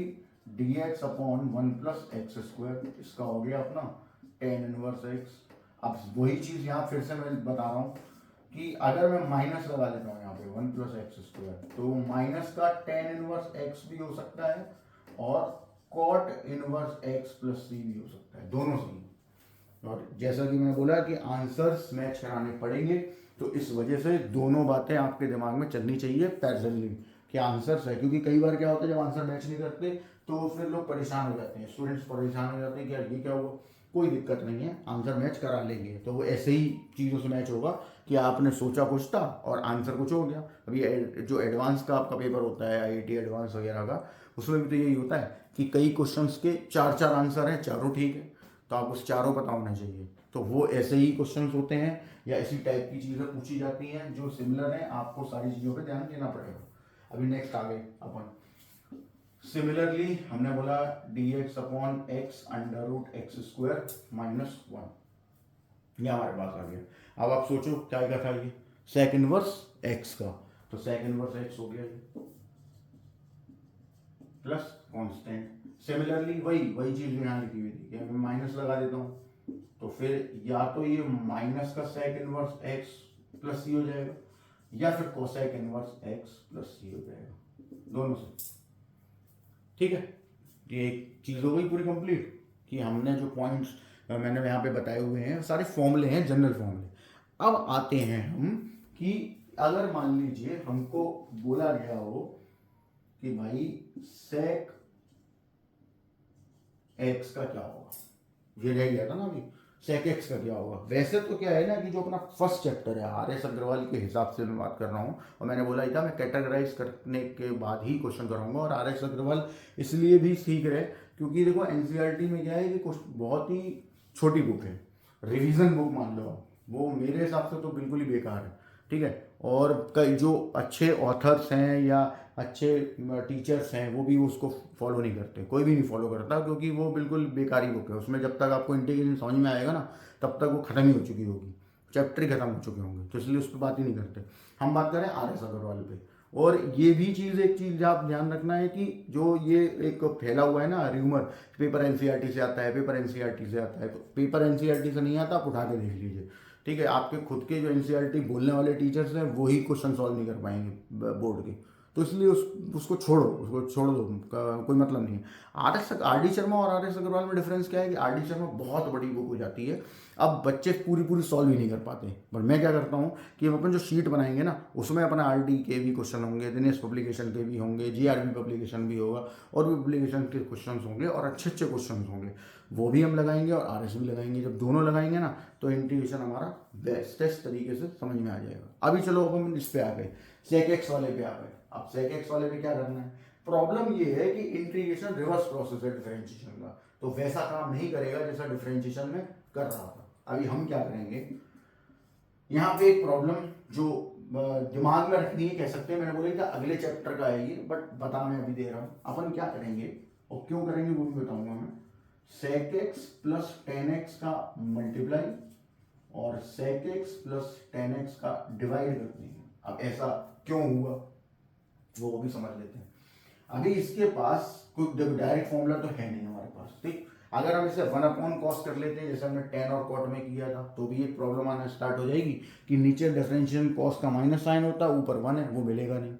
dx upon 1 plus x square, इसका हो गया अपना टेन इनवर्स एक्स। अब वही चीज यहाँ फिर से मैं बता रहा हूँ कि अगर मैं माइनस लगा लेता हूँ यहाँ पे 1 प्लस एक्स स्क्वायर, तो माइनस का टेन इनवर्स एक्स भी हो सकता है, और कॉट इनवर्स एक्स प्लस सी भी हो सकता है, दोनों सही। और जैसा कि मैंने बोला कि आंसर्स मैच कराने पड़ेंगे, तो इस वजह से दोनों बातें आपके दिमाग में चलनी चाहिए पैरेलली, कि आंसर्स है, क्योंकि कई बार क्या होता है जब आंसर मैच नहीं करते तो फिर लोग परेशान हो जाते हैं, स्टूडेंट्स परेशान हो जाते हैं कि यार ये क्या हुआ। कोई दिक्कत नहीं है, आंसर मैच करा लेंगे, तो वो ऐसे ही चीज़ों से मैच होगा कि आपने सोचा कुछ था और आंसर कुछ हो गया। अभी जो एडवांस का आपका पेपर होता है, IIT एडवांस वगैरह का, उसमें भी तो यही होता है कि कई क्वेश्चंस के चार चार आंसर हैं, चारों ठीक है, तो आपको चारों पता होना चाहिए। तो वो ऐसे ही क्वेश्चंस होते हैं, या इसी टाइप की चीज़ें पूछी जाती हैं जो सिमिलर हैं, आपको सारी चीज़ों पे ध्यान देना पड़ेगा। अभी नेक्स्ट आ गए अपन, सिमिलरली हमने बोला dx upon x under root x square minus 1, ये हमारे पास आ गया। अब आप सोचो क्या था ये, सेक इनवर्स एक्स का, तो सेक इनवर्स एक्स हो गया ये प्लस कांस्टेंट। सिमिलरली वही चीज यहाँ लिखी हुई थी, मैं माइनस लगा देता हूँ, तो फिर या तो ये माइनस का सेक इनवर्स एक्स प्लस सी हो जाएगा, या फिर कोसेक इनवर्स एक्स प्लस सी हो जाएगा, दोनों से। ठीक है, ये एक चीज़ हो गई पूरी कंप्लीट, कि हमने जो पॉइंट्स मैंने यहाँ पे बताए हुए हैं सारे फॉर्मूले हैं, जनरल फॉर्मूले। अब आते हैं हम कि अगर मान लीजिए हमको बोला गया हो कि भाई सेक एक्स का क्या होगा, ये रह गया था ना अभी, सेक एक्स का क्या होगा। वैसे तो क्या है ना कि जो अपना फर्स्ट चैप्टर है RS अग्रवाल के हिसाब से मैं बात कर रहा हूँ, और मैंने बोला ही था मैं कैटेगराइज करने के बाद ही क्वेश्चन कराऊंगा, और RS अग्रवाल इसलिए भी ठीक रहे क्योंकि देखो NCERT में क्या है कि बहुत ही छोटी बुक है, रिवीजन बुक मान लो, वो मेरे हिसाब से तो बिल्कुल ही बेकार है। ठीक है, और कई जो अच्छे ऑथर्स हैं या अच्छे टीचर्स हैं वो भी उसको फॉलो नहीं करते, कोई भी नहीं फॉलो करता, क्योंकि वो बिल्कुल बेकारी बुक है। उसमें जब तक आपको इंटीग्रेशन समझ में आएगा ना, तब तक वो खत्म ही हो चुकी होगी, चैप्टर ही खत्म हो चुके होंगे, तो इसलिए उस पर बात ही नहीं करते। हम बात करें RS अग्रवाल पे। और ये भी चीज़, एक चीज़ आप ध्यान रखना है कि जो ये एक फैला हुआ है ना र्यूमर, पेपर NCERT से आता है, पेपर NCERT से आता है, तो पेपर NCERT से नहीं आता, आप उठा के देख लीजिए। ठीक है, आपके खुद के जो NCERT बोलने वाले टीचर्स हैं वही क्वेश्चन सॉल्व नहीं कर पाएंगे बोर्ड के, तो इसलिए उसको छोड़ दो, कोई मतलब नहीं है। आर डी शर्मा और आर एस अग्रवाल में डिफरेंस क्या है कि आर डी शर्मा बहुत बड़ी बुक हो जाती है, अब बच्चे पूरी सॉल्व ही नहीं कर पाते। पर मैं क्या करता हूँ कि हम अपन जो शीट बनाएंगे ना, उसमें अपना आर डी के भी क्वेश्चन होंगे, दिनेश पब्लिकेशन के भी होंगे, जी आर बी पब्लिकेशन भी होगा, और भी पब्लिकेशन के क्वेश्चन होंगे, और अच्छे क्वेश्चन होंगे, वो भी हम लगाएंगे और आर एस भी लगाएंगे। जब दोनों लगाएंगे ना तो इंटीग्रेशन हमारा बेस्ट तरीके से समझ में आ जाएगा। अभी चलो अब हम इस पे आ गए, सेक एक्स वाले पे आ गए। अब सेक एक्स वाले पे क्या करना है, प्रॉब्लम ये है कि इंटीग्रेशन रिवर्स प्रोसेस है डिफरेंशिएशन का, तो वैसा काम नहीं करेगा जैसा डिफरेंशिएशन में कर रहा था। अभी हम क्या करेंगे, यहाँ पे एक प्रॉब्लम जो दिमाग में रखनी है, कह सकते हैं, मैंने बोला था अगले चैप्टर का है ये, बट बता मैं अभी दे रहा हूँ। अपन क्या करेंगे और क्यों करेंगे वो भी बताऊंगा मैं। Sec x plus tan x का मल्टीप्लाई और sec x plus tan x का डिवाइड कर देंगे। अब ऐसा क्यों हुआ वो भी समझ लेते हैं। अभी इसके पास कोई डायरेक्ट फॉर्मूला तो है नहीं हमारे पास, ठीक। अगर हम इसे 1/cos कर लेते हैं जैसे हमने tan और cot में किया था, तो भी एक प्रॉब्लम आना स्टार्ट हो जाएगी कि नीचे डिफरेंशियल cos का माइनस साइन होता है, ऊपर 1 है, वो मिलेगा नहीं,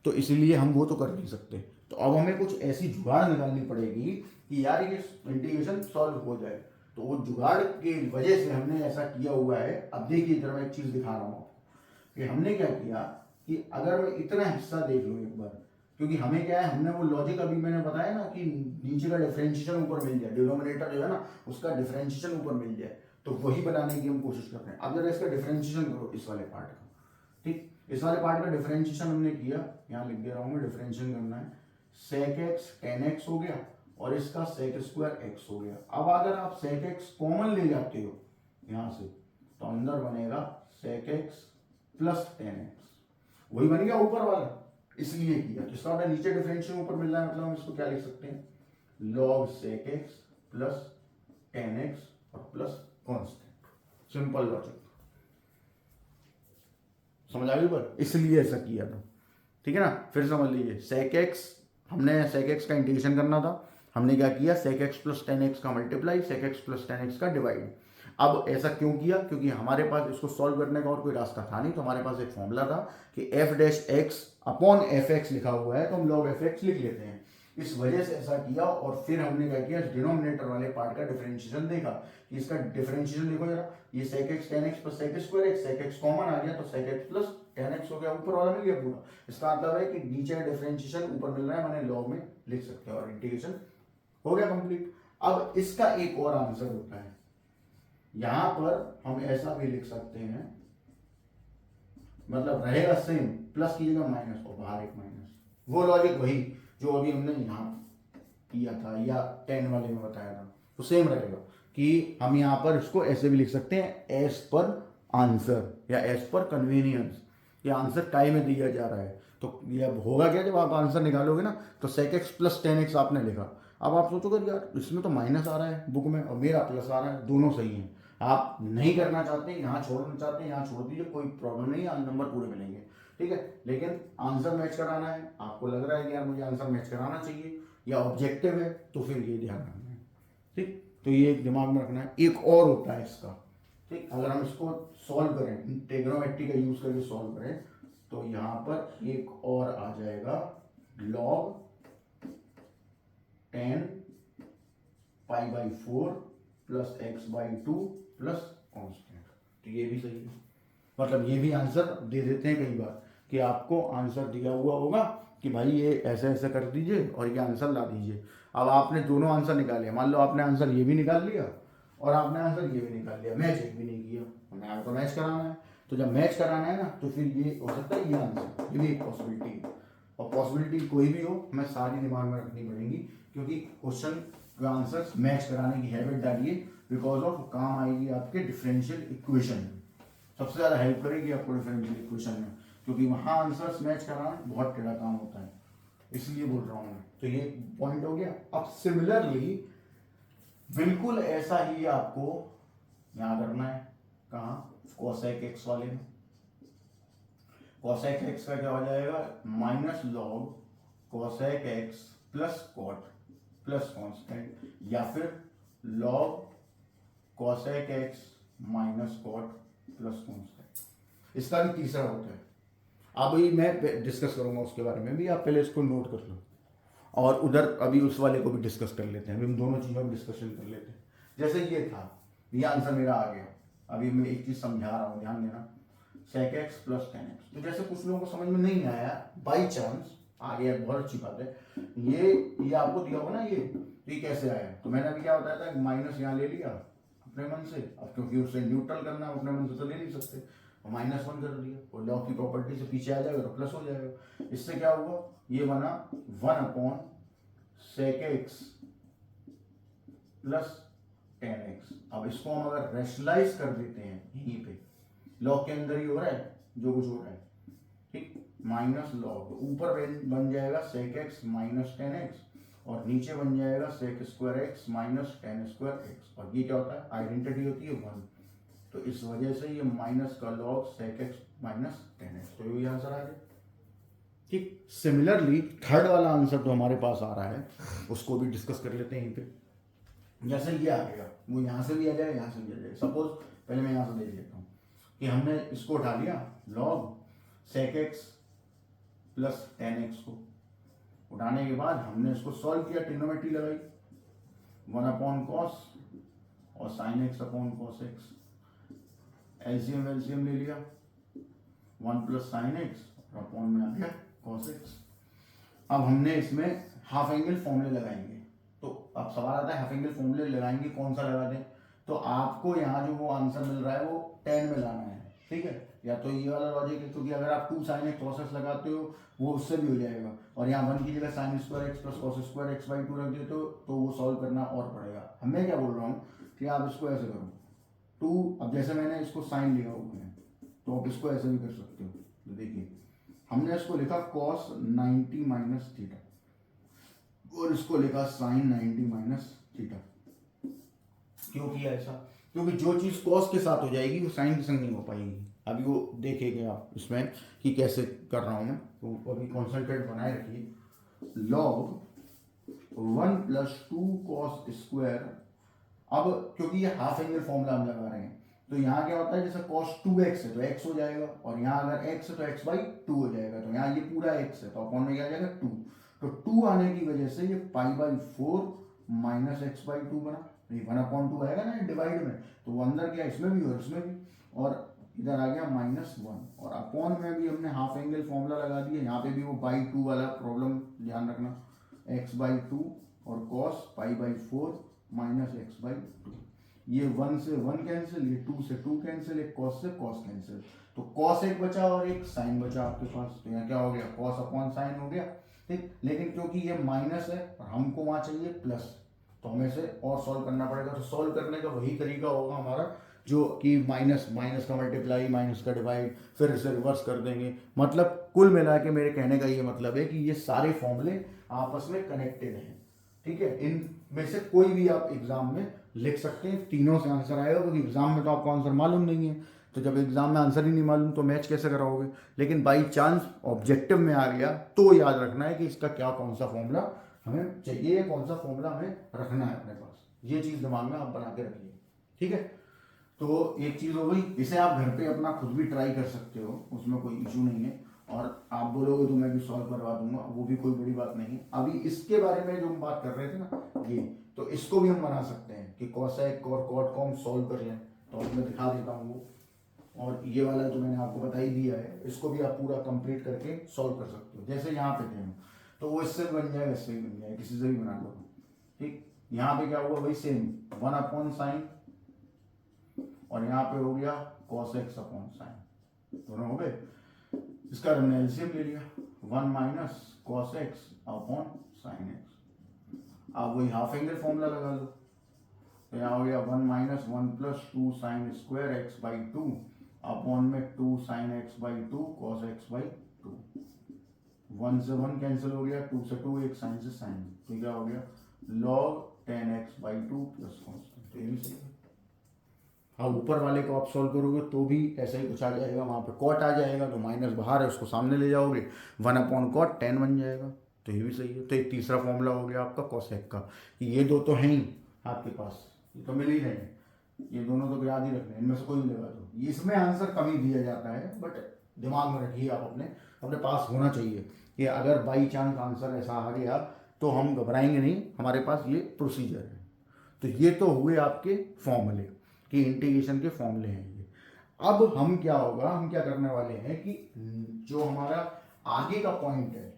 तो इसलिए हम वो तो कर नहीं सकते। तो अब हमें कुछ ऐसी जुगाड़ निकालनी पड़ेगी कि यार ये इंटीग्रेशन सॉल्व हो जाए। तो वो जुगाड़ की वजह से हमने ऐसा किया हुआ है। अब देखिए इधर मैं एक चीज दिखा रहा हूँ आपको कि हमने क्या किया कि अगर मैं इतना हिस्सा देख लूँ एक बार, क्योंकि हमें क्या है, हमने वो लॉजिक अभी मैंने बताया ना कि नीचे का डिफरेंशिएशन ऊपर मिल जाए, डिनोमिनेटर जो है ना उसका डिफरेंशिएशन ऊपर मिल जाए, तो वही बनाने की हम कोशिश कर रहे हैं। अब जरा इसका डिफरेंशिएशन करो इस वाले पार्ट का, ठीक। इस वाले पार्ट का डिफरेंशिएशन हमने किया, यहाँ लिख दे रहा हूँ मैं, डिफरेंशिएशन करना है। सेक एक्स टेन एक्स हो गया और इसका सेक स्क्वायर एक्स हो गया। अब अगर आप सेक एक्स कॉमन ले जाते हो यहाँ से, तो अंदर बनेगा sec x plus tan x, वही बन गया ऊपर वाला, इसलिए किया। तो इसका मतलब नीचे डिफरेंशियल ऊपर मिल रहा है, मतलब हम इसको क्या लिख सकते हैं, log sec x plus tan x और प्लस कांस्टेंट। सिंपल लॉजिक, समझ आ गई पर, इसलिए ऐसा किया था, ठीक है ना। फिर समझ लीजिए, sec x, हमने sec x का इंटीग्रेशन करना था, हमने क्या किया, sec x plus tan x का multiply, sec x plus tan x का डिवाइड। अब ऐसा क्यों किया, क्योंकि हमारे पास इसको सॉल्व करने का और कोई रास्ता था नहीं, तो हमारे पास एक फॉर्मूला था कि f dash x upon F x लिखा हुआ है, तो हम log एफ एक्स लिख लेते हैं। इस वजह से ऐसा किया, और फिर हमने क्या किया, डिनोमिनेटर वाले पार्ट का डिफरेंशिएशन देखा कि इसका डिफरेंशिएशन देखो जरा, ये sec x tan x plus sec square x, sec x common आ गया तो sec x plus tan x हो गया, ऊपर वाला मिल गया पूरा। इसका मतलब है कि नीचे का डिफरेंशिएशन ऊपर मिल रहा है, मैंने log में लिख सकते हैं, और इंटीग्रेशन हो गया कंप्लीट। अब इसका एक और आंसर होता है, यहां पर हम ऐसा भी लिख सकते हैं, मतलब रहेगा सेम, प्लस की जगह माइनस और बाहर एक माइनस, वो लॉजिक वही जो अभी हमने यहाँ किया था या 10 वाले में बताया था, तो सेम रहेगा कि हम यहाँ पर इसको ऐसे भी लिख सकते हैं, एज पर आंसर या एज पर कन्वीनियंस, ये आंसर टाइम में दिया जा रहा है। तो ये अब होगा क्या, जब आप आंसर निकालोगे ना, तो sec x plus tan x आपने लिखा, अब आप सोचोगे यार इसमें तो माइनस आ रहा है बुक में और मेरा प्लस आ रहा है, दोनों सही हैं। आप नहीं करना चाहते हैं, यहाँ छोड़ना चाहते हैं, यहाँ छोड़ दीजिए, कोई प्रॉब्लम नहीं है, नंबर पूरे मिलेंगे, ठीक है। लेकिन आंसर मैच कराना है, आपको लग रहा है कि यार मुझे आंसर मैच कराना चाहिए या ऑब्जेक्टिव है, तो फिर ये ध्यान रखना है, ठीक। तो ये दिमाग में रखना है। एक और होता है इसका, ठीक, अगर हम इसको सॉल्व करें, ट्रिग्नोमेट्री का यूज करके सॉल्व करें, तो यहाँ पर एक और आ जाएगा, log 10 pi by 4 plus x by 2 plus constant. तो ये भी सही है, मतलब ये भी आंसर दे देते हैं कई बार कि आपको आंसर दिया हुआ होगा कि भाई ये ऐसे ऐसे कर दीजिए और ये आंसर ला दीजिए। अब आपने दोनों आंसर निकाले, मान लो आपने आंसर ये भी निकाल लिया और आपने आंसर ये भी निकाल लिया, मैच एक भी नहीं किया, हमें आपको मैच कराना है। तो जब मैच कराना है ना, तो फिर ये हो सकता है ये आंसर, ये भी एक पॉसिबिलिटी है। और पॉसिबिलिटी कोई भी हो, हमें सारी दिमाग में रखनी पड़ेगी, क्योंकि क्वेश्चन का आंसर मैच कराने की हैबिट डालिए, बिकॉज ऑफ काम आएगी आपके डिफरेंशियल इक्वेशन में, सबसे ज़्यादा हेल्प करेगी आपको डिफरेंशियल इक्वेशन में, क्योंकि वहाँ आंसर्स मैच कराना बहुत टेढ़ा काम होता है, इसलिए बोल रहा हूँ मैं। तो ये पॉइंट हो गया। अब सिमिलरली बिल्कुल ऐसा ही आपको यहाँ करना है, कहाँ, cosec x वाले में। cosec x का क्या हो जाएगा, minus log cosec x plus cot plus constant, या फिर log cosec x minus cot plus constant. इसका भी तीसरा होता है। अभी मैं डिस्कस करूंगा उसके बारे में भी, आप पहले इसको नोट कर लो। और उधर अभी उस वाले को भी डिस्कस कर लेते हैं, अभी हम दोनों चीज़ों में डिस्कशन कर लेते हैं। जैसे ये था, ये आंसर मेरा आ गया। अभी मैं एक चीज़ समझा रहा हूँ, ध्यान देना, sec x plus tan x। तो जैसे कुछ लोगों को समझ में नहीं आया, बाई चांस आ गया, बहुत अच्छी बात है। ये आपको दिया होगा ना, ये कैसे आया? तो मैंने अभी क्या बताया था, माइनस यहाँ ले लिया अपने मन से, अब क्योंकि उसे न्यूट्रल करना अपने मन से तो ले नहीं सकते, -1 कर दिया, और लॉ की प्रॉपर्टी से पीछे आ जाएगा तो प्लस हो जाएगा। इससे क्या हुआ, ये बना 1 sec x plus tan x। अब इसको हम अगर रेशनलाइज कर देते हैं, यहीं पे लॉग के अंदर ही हो रहा है जो कुछ हो रहा है, ठीक, माइनस लॉग, ऊपर बन जाएगा sec x minus tan x, और नीचे बन जाएगा sec square x minus tan square x। और ये क्या होता है, आइडेंटिटी होती है 1, तो इस वजह से ये माइनस का log sec x minus tan x, तो ये आंसर आ गया। ठीक, सिमिलरली थर्ड वाला आंसर तो हमारे पास आ रहा है, उसको भी डिस्कस कर लेते हैं यहीं पे। जैसे ये आ गया, वो यहाँ से भी आ जाएगा, यहाँ से भी आ जाएगा। सपोज पहले मैं यहाँ से देख लेता हूँ कि हमने इसको उठा लिया log sec x plus tan x को, उठाने के बाद हमने इसको सॉल्व किया, ट्रिग्नोमेट्री लगाई, 1/cos और sin x upon cos x, LCM ले लिया, 1 प्लस sin x और अपॉन में आ गया cos x। अब हमने इसमें हाफ एंगल फॉर्मूले लगाएंगे, तो अब सवाल आता है हाफ एंगल फॉर्मूले लगाएंगे कौन सा लगा दें? तो आपको यहाँ जो वो आंसर मिल रहा है वो tan में लाना है, ठीक है, या तो ये वाला लॉजिक है, क्योंकि अगर आप 2 sin x cos x लगाते हो वो उससे भी हो जाएगा, और यहाँ 1 की जगह sin square x plus cos square x by 2 रख देते हो तो वो सॉल्व करना और पड़ेगा। मैं क्या बोल रहा हूँ कि आप इसको ऐसे करो, 2, अब जैसे मैंने इसको साइन लिया हुआ है तो आप इसको ऐसे भी कर सकते हो। तो देखिए हमने इसको लिखा cos 90 माइनस थीटा, और इसको लिखा sin 90 माइनस थीटा। क्यों किया ऐसा? क्योंकि जो चीज़ cos के साथ हो जाएगी वो sin के संग नहीं हो पाएगी। अभी वो देखेंगे आप इसमें कि कैसे कर रहा हूँ मैं, तो अभी कॉन्सेंट्रेट बनाए रखिए। log 1 प्लस 2 cos स्क्वायर, अब क्योंकि ये हाफ एंगल फॉर्मूला हम लगा रहे हैं, तो यहाँ क्या होता है, जैसे cos 2x है तो x हो जाएगा, और यहाँ अगर x है तो x बाई 2 हो जाएगा, तो यहाँ ये पूरा x है तो अपॉन में क्या आ जाएगा 2, तो 2 आने की वजह से ये pi by 4 minus x by 2 बना, ये 1/2 आएगा ना डिवाइड में, तो वो अंदर क्या इसमें भी और इसमें भी, और इधर आ गया -1, और अपॉन में भी हमने हाफ एंगल फॉर्मूला लगा दिया, यहाँ पे भी वो बाई 2 वाला प्रॉब्लम ध्यान रखना, x बाई 2 और cos pi by 4 minus x by 2, ये 1 से 1 कैंसिल, ये 2 से 2 कैंसिल, एक cos से cos कैंसिल, तो cos एक बचा और एक sin बचा आपके पास, तो यहाँ क्या हो गया, cos अपॉन sin हो गया, ठीक। लेकिन क्योंकि ये माइनस है और हमको वहाँ चाहिए प्लस, तो हमें से और सॉल्व करना पड़ेगा। तो सॉल्व करने का वही तरीका होगा हमारा, जो कि माइनस का मल्टीप्लाई, माइनस का डिवाइड, फिर इसे रिवर्स कर देंगे। मतलब कुल मिला के मेरे कहने का ये मतलब है कि ये सारे फॉर्मूले आपस में कनेक्टेड हैं, ठीक है। इनमें से कोई भी आप एग्जाम में लिख सकते हैं, तीनों से आंसर आएगा, क्योंकि एग्जाम में तो आपको आंसर मालूम नहीं है, तो जब एग्जाम में आंसर ही नहीं मालूम तो मैच कैसे कराओगे। लेकिन बाई चांस ऑब्जेक्टिव में आ गया तो याद रखना है कि इसका क्या, कौन सा फॉर्मूला हमें चाहिए या कौन सा फॉर्मूला हमें रखना है अपने पास, ये चीज़ दिमाग में आप बना के रखिए, ठीक है। तो एक चीज़ हो गई, इसे आप घर पे अपना खुद भी ट्राई कर सकते हो, उसमें कोई इशू नहीं है, और आप बोलोगे तो मैं भी सॉल्व करवा दूंगा, वो भी कोई बड़ी बात नहीं है। अभी इसके बारे में जो हम बात कर रहे थे ना, ये तो इसको भी हम बना सकते हैं कि कॉसेक और कॉट को हम सॉल्व कर लें, तो मैं दिखा देता हूँ वो, और ये वाला जो मैंने आपको बता ही दिया है, इसको भी आप पूरा कंप्लीट करके सॉल्व कर सकते हो। जैसे यहाँ पे थे हम, तो वो इससे बन जाएगा, इससे भी बन जाएगा, किसी से भी बना लो, ठीक। यहाँ पे क्या हुआ, वही सेम 1/sin, और यहाँ पे हो गया cos x अपॉन साइन, दोनों हो गए। इसका हमने एलसीएम ले लिया, 1 minus cos x upon sine x। अब वही हाफ एंगल फॉर्मूला लगा लो, तो यहाँ हो गया 1 minus 1 plus 2 sine square x by 2 upon में 2 sine x by 2 cos x by 2, 1 से 1 कैंसिल हो गया, 2 से 2, एक साइन से साइन, तो क्या हो गया log 10x by 2 plus constant, तो ये भी सही है। हाँ, ऊपर वाले को आप सॉल्व करोगे तो भी ऐसा ही कुछ आ जाएगा, वहाँ पे कॉट आ जाएगा, तो माइनस बाहर है उसको सामने ले जाओगे, 1/cot 10 बन जाएगा, तो ये भी सही है। तो एक तीसरा फॉर्मूला हो गया आपका कॉसेक का, ये दो तो हैं ही आपके पास, ये तो मिल ही रहे हैं, ये दोनों तो याद ही रखने, इनमें से कोई भी लगा दो। इसमें आंसर कम ही दिया जाता है, बट दिमाग में रखिए आप अपने, अपने पास होना चाहिए कि अगर बाई चांस आंसर ऐसा आ गया तो हम घबराएंगे नहीं, हमारे पास ये प्रोसीजर है। तो ये तो हुए आपके फॉर्मूले कि इंटीग्रेशन के फॉर्मूले हैं ये। अब हम क्या होगा, हम क्या करने वाले हैं कि जो हमारा आगे का पॉइंट है,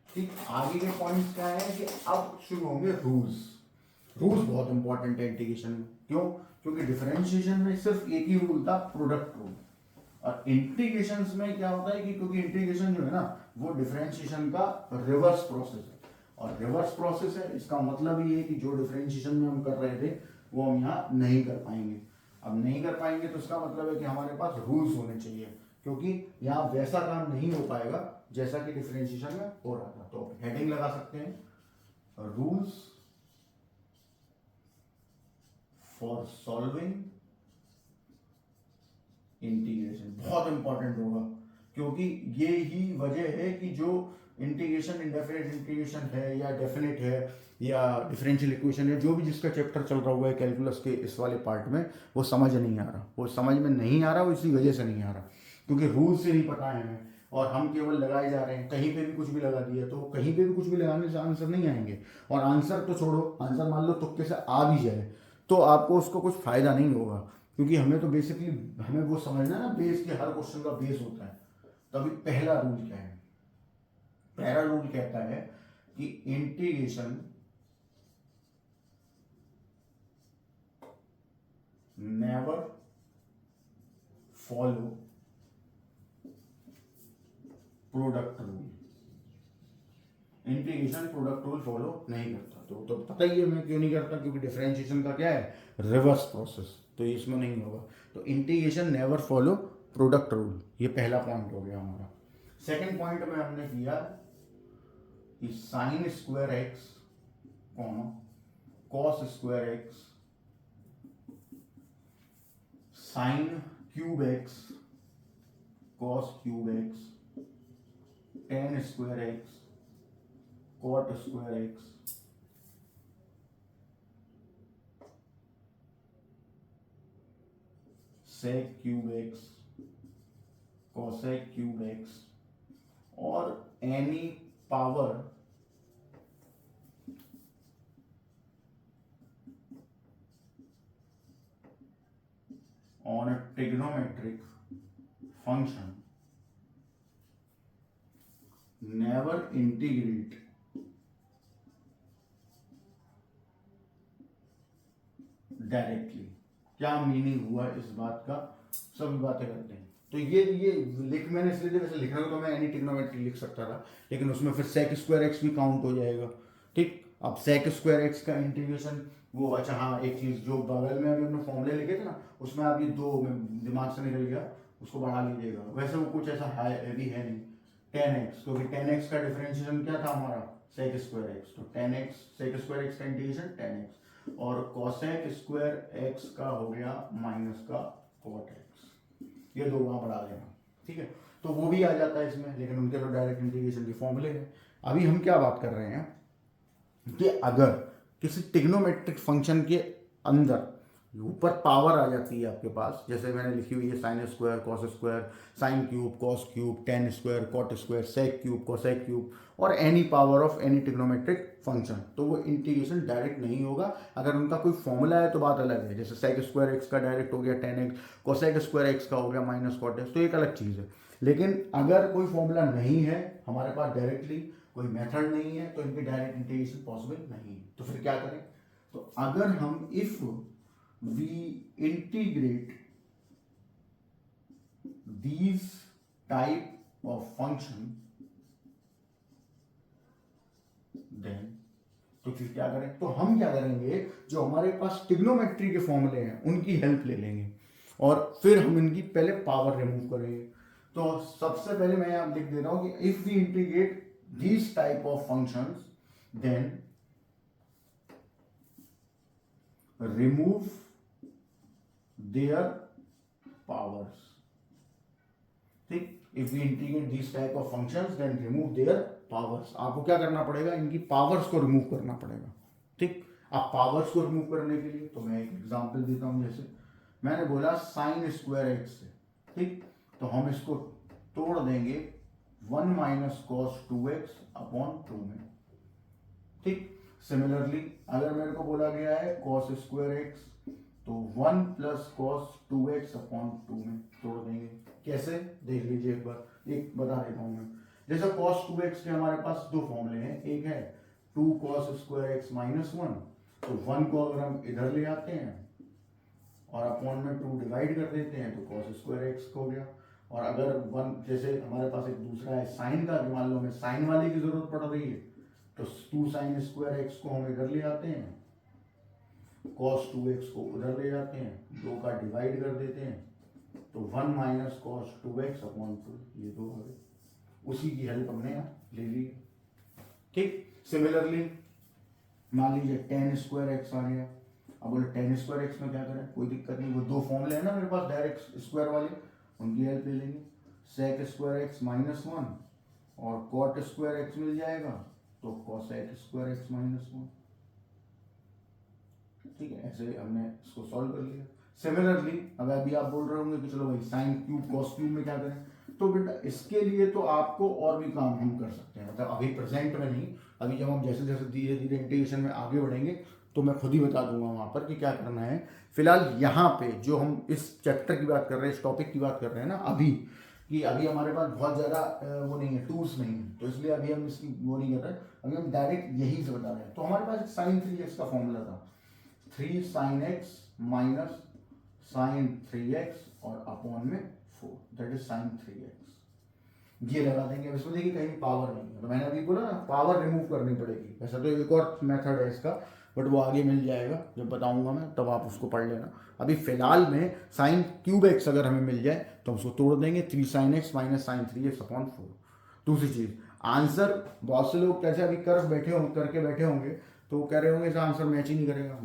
ठीक, आगे के पॉइंट्स क्या है कि अब शुरू होंगे रूल्स। रूल्स बहुत इंपॉर्टेंट है इंटीग्रेशन में। क्यों? क्योंकि डिफरेंशिएशन में सिर्फ एक ही रूल था, प्रोडक्ट रूल। और इंटीग्रेशन में क्या होता है कि क्योंकि इंटीग्रेशन जो है ना वो डिफरेंशिएशन का रिवर्स प्रोसेस है, और रिवर्स प्रोसेस है इसका मतलब ये है कि जो डिफरेंशिएशन में हम कर रहे थे वो हम यहाँ नहीं कर पाएंगे। अब नहीं कर पाएंगे तो इसका मतलब है कि हमारे पास रूल्स होने चाहिए, क्योंकि यहाँ वैसा काम नहीं हो पाएगा जैसा कि डिफरेंशिएशन में हो रहा था। तो हेडिंग लगा सकते हैं, रूल्स फॉर सॉल्विंग इंटीग्रेशन। बहुत इंपॉर्टेंट होगा, क्योंकि ये ही वजह है कि जो इंटीग्रेशन, इंडेफिनिट इंटीग्रेशन है या डेफिनिट है या डिफरेंशियल इक्वेशन है, जो भी जिसका चैप्टर चल रहा हुआ है कैलकुलस के इस वाले पार्ट में, वो समझ नहीं आ रहा, वो समझ में नहीं आ रहा, वो इसी वजह से नहीं आ रहा क्योंकि रूल से नहीं पता है हमें, और हम केवल लगाए जा रहे हैं, कहीं पे भी कुछ भी लगा दिया। तो कहीं पे भी कुछ भी लगाने से आंसर नहीं आएंगे, और आंसर तो छोड़ो, आंसर मान लो तुक्के से आ भी जाए तो आपको उसको कुछ फायदा नहीं होगा, क्योंकि हमें तो बेसिकली हमें वो समझना है ना, बेस के हर क्वेश्चन का बेस होता है। तो अभी पहला रूल क्या है? पहला रूल कहता है कि integration never follow product rule. Integration product rule follow नहीं करता। तो पता ही है मैं क्यों नहीं करता, क्योंकि डिफरेंशिएशन का क्या है, रिवर्स प्रोसेस, तो इसमें नहीं होगा। तो integration never follow product rule, ये पहला पॉइंट हो गया हमारा। सेकंड पॉइंट में हमने किया कि sine square x cos square x sine cube x cos cube x tan square x cot square x sec cube x cosec cube x और any power on a trigonometric function never integrate directly. क्या meaning हुआ इस बात का, सभी बातें करते हैं। तो ये लिख मैंने इसलिए, वैसे लिखने को तो मैं एनी ट्रिग्नोमेट्री लिख सकता था, लेकिन उसमें फिर सेक स्क्वायर एक्स भी काउंट हो जाएगा। ठीक, अब सेक स्क्वायर एक्स का इंटीग्रेशन वो, अच्छा हाँ, एक चीज जो बगल में अभी हमने फॉर्मूले लिखे थे ना, उसमें आप ये दो दिमाग से निकल गया, उसको बढ़ा लीजिएगा। वैसे वो कुछ ऐसा हैवी है नहीं, 10x, क्योंकि 10x का डिफरेंशिएशन क्या था हमारा, सेक स्क्वायर एक्स। तो 10x सेक स्क्वायर एक्स का इंटीग्रेशन 10x, और कोसेक स्क्वायर एक्स का हो गया माइनस का कॉट एक्स, ये दो वहां बढ़ा देना। ठीक है, तो वो भी आ जाता है इसमें, लेकिन उनके तो डायरेक्ट इंटीग्रेशन के फॉर्मूले हैं। अभी हम क्या बात कर रहे हैं कि अगर किसी ट्रिग्नोमेट्रिक फंक्शन के अंदर ऊपर पावर आ जाती है आपके पास, जैसे मैंने लिखी हुई है sine square cos square sine cube cos cube tan square cot square sec cube cosec cube और any power of any trigonometric function, तो वो इंटीग्रेशन डायरेक्ट नहीं होगा। अगर उनका कोई फॉर्मूला है तो बात अलग है, जैसे सेक स्क्वायर एक्स का डायरेक्ट हो गया 10x, कोसेक स्क्वायर एक्स का हो गया माइनस कॉट एक्स, तो एक अलग चीज़ है। लेकिन अगर कोई फॉर्मूला नहीं है हमारे पास, डायरेक्टली कोई मेथड नहीं है, तो इनकी डायरेक्ट इंटीग्रेशन पॉसिबल नहीं है। तो फिर क्या करें? तो अगर हम if we integrate these type of function then, तो फिर क्या करें? तो हम क्या करेंगे, जो हमारे पास ट्रिग्नोमेट्री के फॉर्मूले हैं उनकी हेल्प ले लेंगे, और फिर हम इनकी पहले पावर रिमूव करेंगे। तो सबसे पहले मैं यहाँ लिख दे रहा हूं कि if we integrate these type of functions then remove their powers। ठीक, if we integrate this type of functions then remove their powers. आपको क्या करना पड़ेगा, इनकी पावर्स को रिमूव करना पड़ेगा। ठीक, आप पावर्स को रिमूव करने के लिए, तो मैं एक एग्जांपल देता हूं। जैसे मैंने बोला साइन स्क्वायर एक्स से, ठीक, तो हम इसको तोड़ देंगे 1 माइनस कॉस 2x अपॉन 2 में। ठीक, सिमिलरली अगर मेरे को बोला गया है कॉस स्क्वायर एक्स, तो 1 प्लस कॉस 2x अपॉन 2 में तोड़ देंगे। कैसे, देख लीजिए एक बार, एक बता देता हूँ मैं। जैसे cos 2x के हमारे पास दो फॉर्मूले हैं, एक है 2 cos स्क्वायर x माइनस 1, तो 1 को अगर हम इधर ले आते हैं और अपॉन में 2 डिवाइड कर देते हैं तो cos स्क्वायर x हो गया। और अगर 1, जैसे हमारे पास एक दूसरा है साइन का, कि मान लो हमें साइन वाले की जरूरत पड़ रही है, तो 2 साइन स्क्वायर x को हम इधर ले आते हैं, cos 2x को उधर ले जाते हैं, 2 का डिवाइड कर देते हैं, तो 1 माइनस कॉस 2x अपॉन 2, ये 2 हो गए। उसी की हेल्प हमने यहाँ ले ली। ठीक, सिमिलरली मान लीजिए tan स्क्वायर x आ गया। अब बोले tan स्क्वायर x में क्या करें, कोई दिक्कत नहीं, वो दो फॉर्मूले हैं ना मेरे पास डायरेक्ट स्क्वायर वाले, उनकी हेल्प ले लेंगे। sec स्क्वायर x माइनस 1 और cot स्क्वायर x मिल जाएगा, तो cosec स्क्वायर x माइनस 1। ठीक है, ऐसे हमने इसको सॉल्व कर लिया। सिमिलरली अब अभी आप बोल रहे होंगे कि चलो भाई साइन क्यूब कॉस क्यूब में क्या करें, तो बेटा इसके लिए तो आपको और भी काम हम कर सकते हैं, मतलब अभी प्रेजेंट में नहीं, अभी जब हम जैसे जैसे धीरे धीरे इंटीग्रेशन में आगे बढ़ेंगे तो मैं खुद ही बता दूंगा वहां पर कि क्या करना है। फिलहाल यहाँ पे जो हम इस चैप्टर की बात कर रहे हैं, इस टॉपिक की बात कर रहे हैं ना अभी, कि अभी हमारे पास बहुत ज़्यादा वो नहीं है, टूल्स नहीं है, तो इसलिए अभी हम इसकी वो नहीं कर रहे, अभी हम डायरेक्ट यही से बता रहे हैं। तो हमारे पास साइन 3x का फॉर्मूला था, 3 sin x minus sine 3x और अपॉन में 4, दैट इज साइन 3x। ये लगा देंगे। अब इसमें देखिए कहीं पावर नहीं है, तो मैंने अभी बोला ना पावर रिमूव करनी पड़ेगी। वैसा तो एक और मेथड है इसका, बट वो आगे मिल जाएगा जब बताऊंगा मैं, तब आप उसको पढ़ लेना। अभी फिलहाल में साइन क्यूब एक्स अगर हमें मिल जाए तो हम उसको तोड़ देंगे, 3 sin x minus sine 3x upon 4। दूसरी चीज़, आंसर बहुत से लोग कैसे अभी करके बैठे होंगे, तो कह रहे होंगे इसका आंसर मैच ही नहीं करेगा।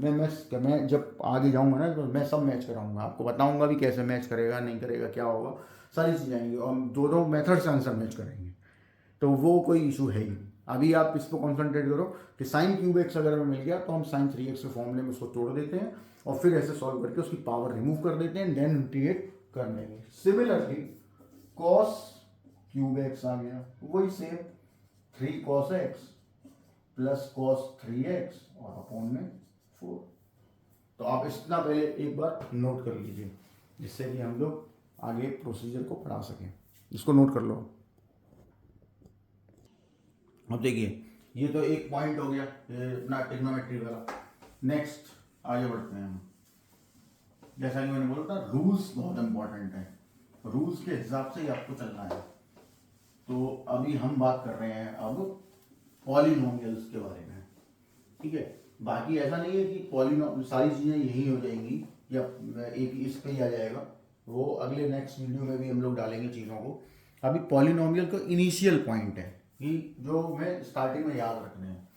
मैं जब आगे जाऊंगा ना तो मैं सब मैच कराऊंगा, आपको बताऊंगा भी कैसे मैच करेगा, नहीं करेगा, क्या होगा, सारी चीज़ें आएंगी और हम दोनों मेथड से आंसर मैच करेंगे, तो वो कोई इशू है ही। अभी आप इस पर कॉन्सेंट्रेट करो कि साइन क्यूब एक्स अगर हमें मिल गया तो हम साइन 3x के फॉर्मूले में उसको तोड़ देते हैं और फिर ऐसे सॉल्व करके उसकी पावर रिमूव कर देते हैं, देन इंटीग्रेट कर लेंगे। सिमिलरली कॉस क्यूब एक्स आ गया, वही same 3 cos x plus cos 3x और अपॉन में 4। तो आप इतना पहले एक बार नोट कर लीजिए, जिससे कि हम लोग आगे प्रोसीजर को पढ़ा सकें। इसको नोट कर लो। अब देखिए ये तो एक पॉइंट हो गया, ये अपना ट्रिग्नोमेट्री वाला। नेक्स्ट आगे बढ़ते हैं हम। जैसा कि मैंने बोला था, रूल्स बहुत इंपॉर्टेंट है, रूल्स के हिसाब से ही आपको चलना है। तो अभी हम बात कर रहे हैं अब पॉलिनोमियल्स के बारे में। ठीक है, बाकी ऐसा नहीं है कि पॉलिनोमियल सारी चीज़ें यही हो जाएंगी या एक इस पे ही आ जाएगा, वो अगले नेक्स्ट वीडियो में भी हम लोग डालेंगे चीज़ों को। अभी पॉलिनोमियल का इनिशियल पॉइंट है कि जो हमें स्टार्टिंग में याद रखने हैं।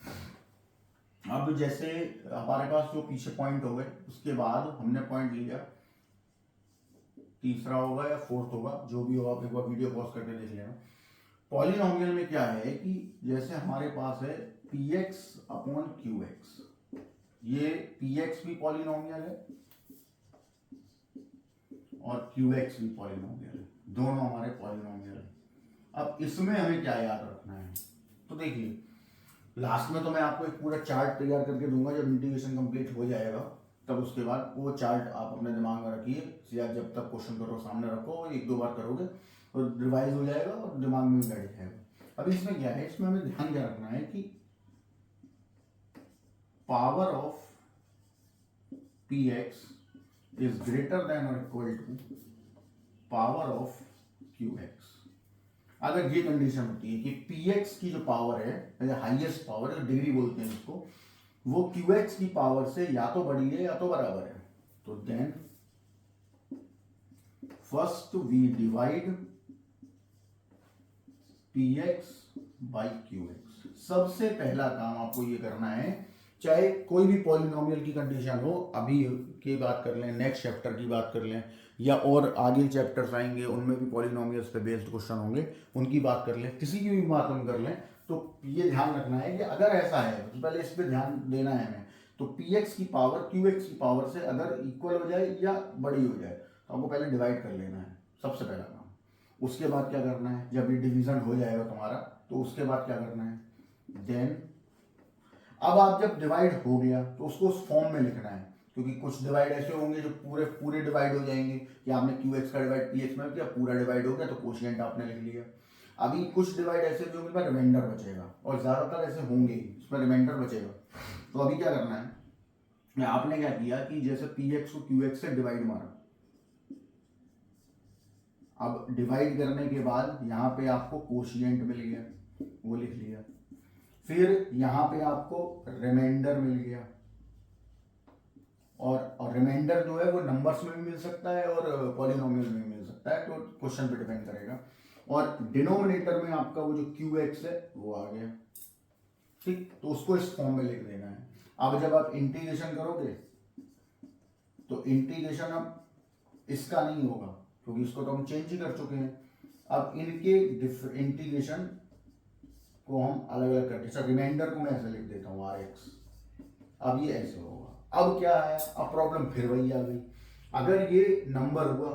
अब जैसे हमारे पास जो पीछे पॉइंट हो गए, उसके बाद हमने पॉइंट लिया, तीसरा होगा या फोर्थ होगा, जो भी होगा, आप एक बार वीडियो पॉज करके देख लेना। पॉलिनोमियल में क्या है कि जैसे हमारे पास है px अपॉन qx, ये px भी पॉलिनोमियल है और qx भी पॉलिनोमियल है, दोनों हमारे पॉलिनोमियल है। अब इसमें हमें क्या याद रखना है, तो देखिए लास्ट में तो मैं आपको एक पूरा चार्ट तैयार करके दूंगा जब इंटीग्रेशन कंप्लीट हो जाएगा, तब उसके बाद वो चार्ट आप अपने दिमाग में रखिए, या जब तक क्वेश्चन करो सामने रखो, एक दो बार करोगे तो रिवाइज हो जाएगा और दिमाग में भी बैठ जाएगा। अभी इसमें क्या है, इसमें हमें ध्यान क्या रखना है कि power of px is greater than और equal to power of qx। अगर ये कंडीशन होती है कि px की जो पावर है, हाईएस्ट पावर है, डिग्री बोलते हैं इसको, वो qx की पावर से या तो बड़ी है या तो बराबर है, तो then first we divide px by qx। सबसे पहला काम आपको ये करना है, चाहे कोई भी पॉलिनोमियल की कंडीशन हो, अभी की बात कर लें, नेक्स्ट चैप्टर की बात कर लें, या और आगे चैप्टर्स आएंगे उनमें भी पॉलिनोमियल्स पे बेस्ड क्वेश्चन होंगे, उनकी बात कर लें, किसी की भी बात हम कर लें, तो ये ध्यान रखना है कि अगर ऐसा है तो पहले इस पर ध्यान देना है हमें, तो px की पावर qx की पावर से अगर इक्वल हो जाए या बड़ी हो जाए तो आपको पहले डिवाइड कर लेना है, सबसे पहला काम। उसके बाद क्या करना है, जब ये डिवीजन हो जाएगा तुम्हारा तो उसके बाद क्या करना है, देन अब आप जब डिवाइड हो गया तो उसको उस फॉर्म में लिखना है, क्योंकि कुछ डिवाइड ऐसे होंगे जो पूरे पूरे डिवाइड हो जाएंगे कि आपने क्यू एक्स का डिवाइड पी एक्स में किया, पूरा डिवाइड हो गया तो कोशिएंट आपने लिख लिया। अभी कुछ डिवाइड ऐसे भी होंगे पर रिमाइंडर बचेगा, और ज़्यादातर ऐसे होंगे ही इसमें रिमाइंडर बचेगा। तो अभी क्या करना है, आपने क्या किया कि जैसे पी एक्स को क्यू एक्स से डिवाइड मारा, अब डिवाइड करने के बाद यहाँ पे आपको कोशिएंट मिल गया, वो लिख लिया। फिर यहाँ पे आपको रिमाइंडर मिल गया, और रिमाइंडर जो है वो नंबर्स में भी मिल सकता है और पॉलिनोमियल में भी मिल सकता है, तो क्वेश्चन पे डिपेंड करेगा। और डिनोमिनेटर में आपका वो जो क्यू एक्स है वो आ गया, ठीक, तो उसको इस फॉर्म में लिख देना है। अब जब आप इंटीग्रेशन करोगे तो इंटीग्रेशन अब इसका नहीं होगा, क्योंकि इसको तो हम चेंज ही कर चुके हैं। अब इनके इंटीग्रेशन को हम अलग अलग करते हैं। रिमाइंडर को मैं ऐसे लिख देता हूँ आर एक्स, अब ये ऐसे होगा। अब क्या आया, अब प्रॉब्लम फिर वही आ गई, अगर ये नंबर हुआ,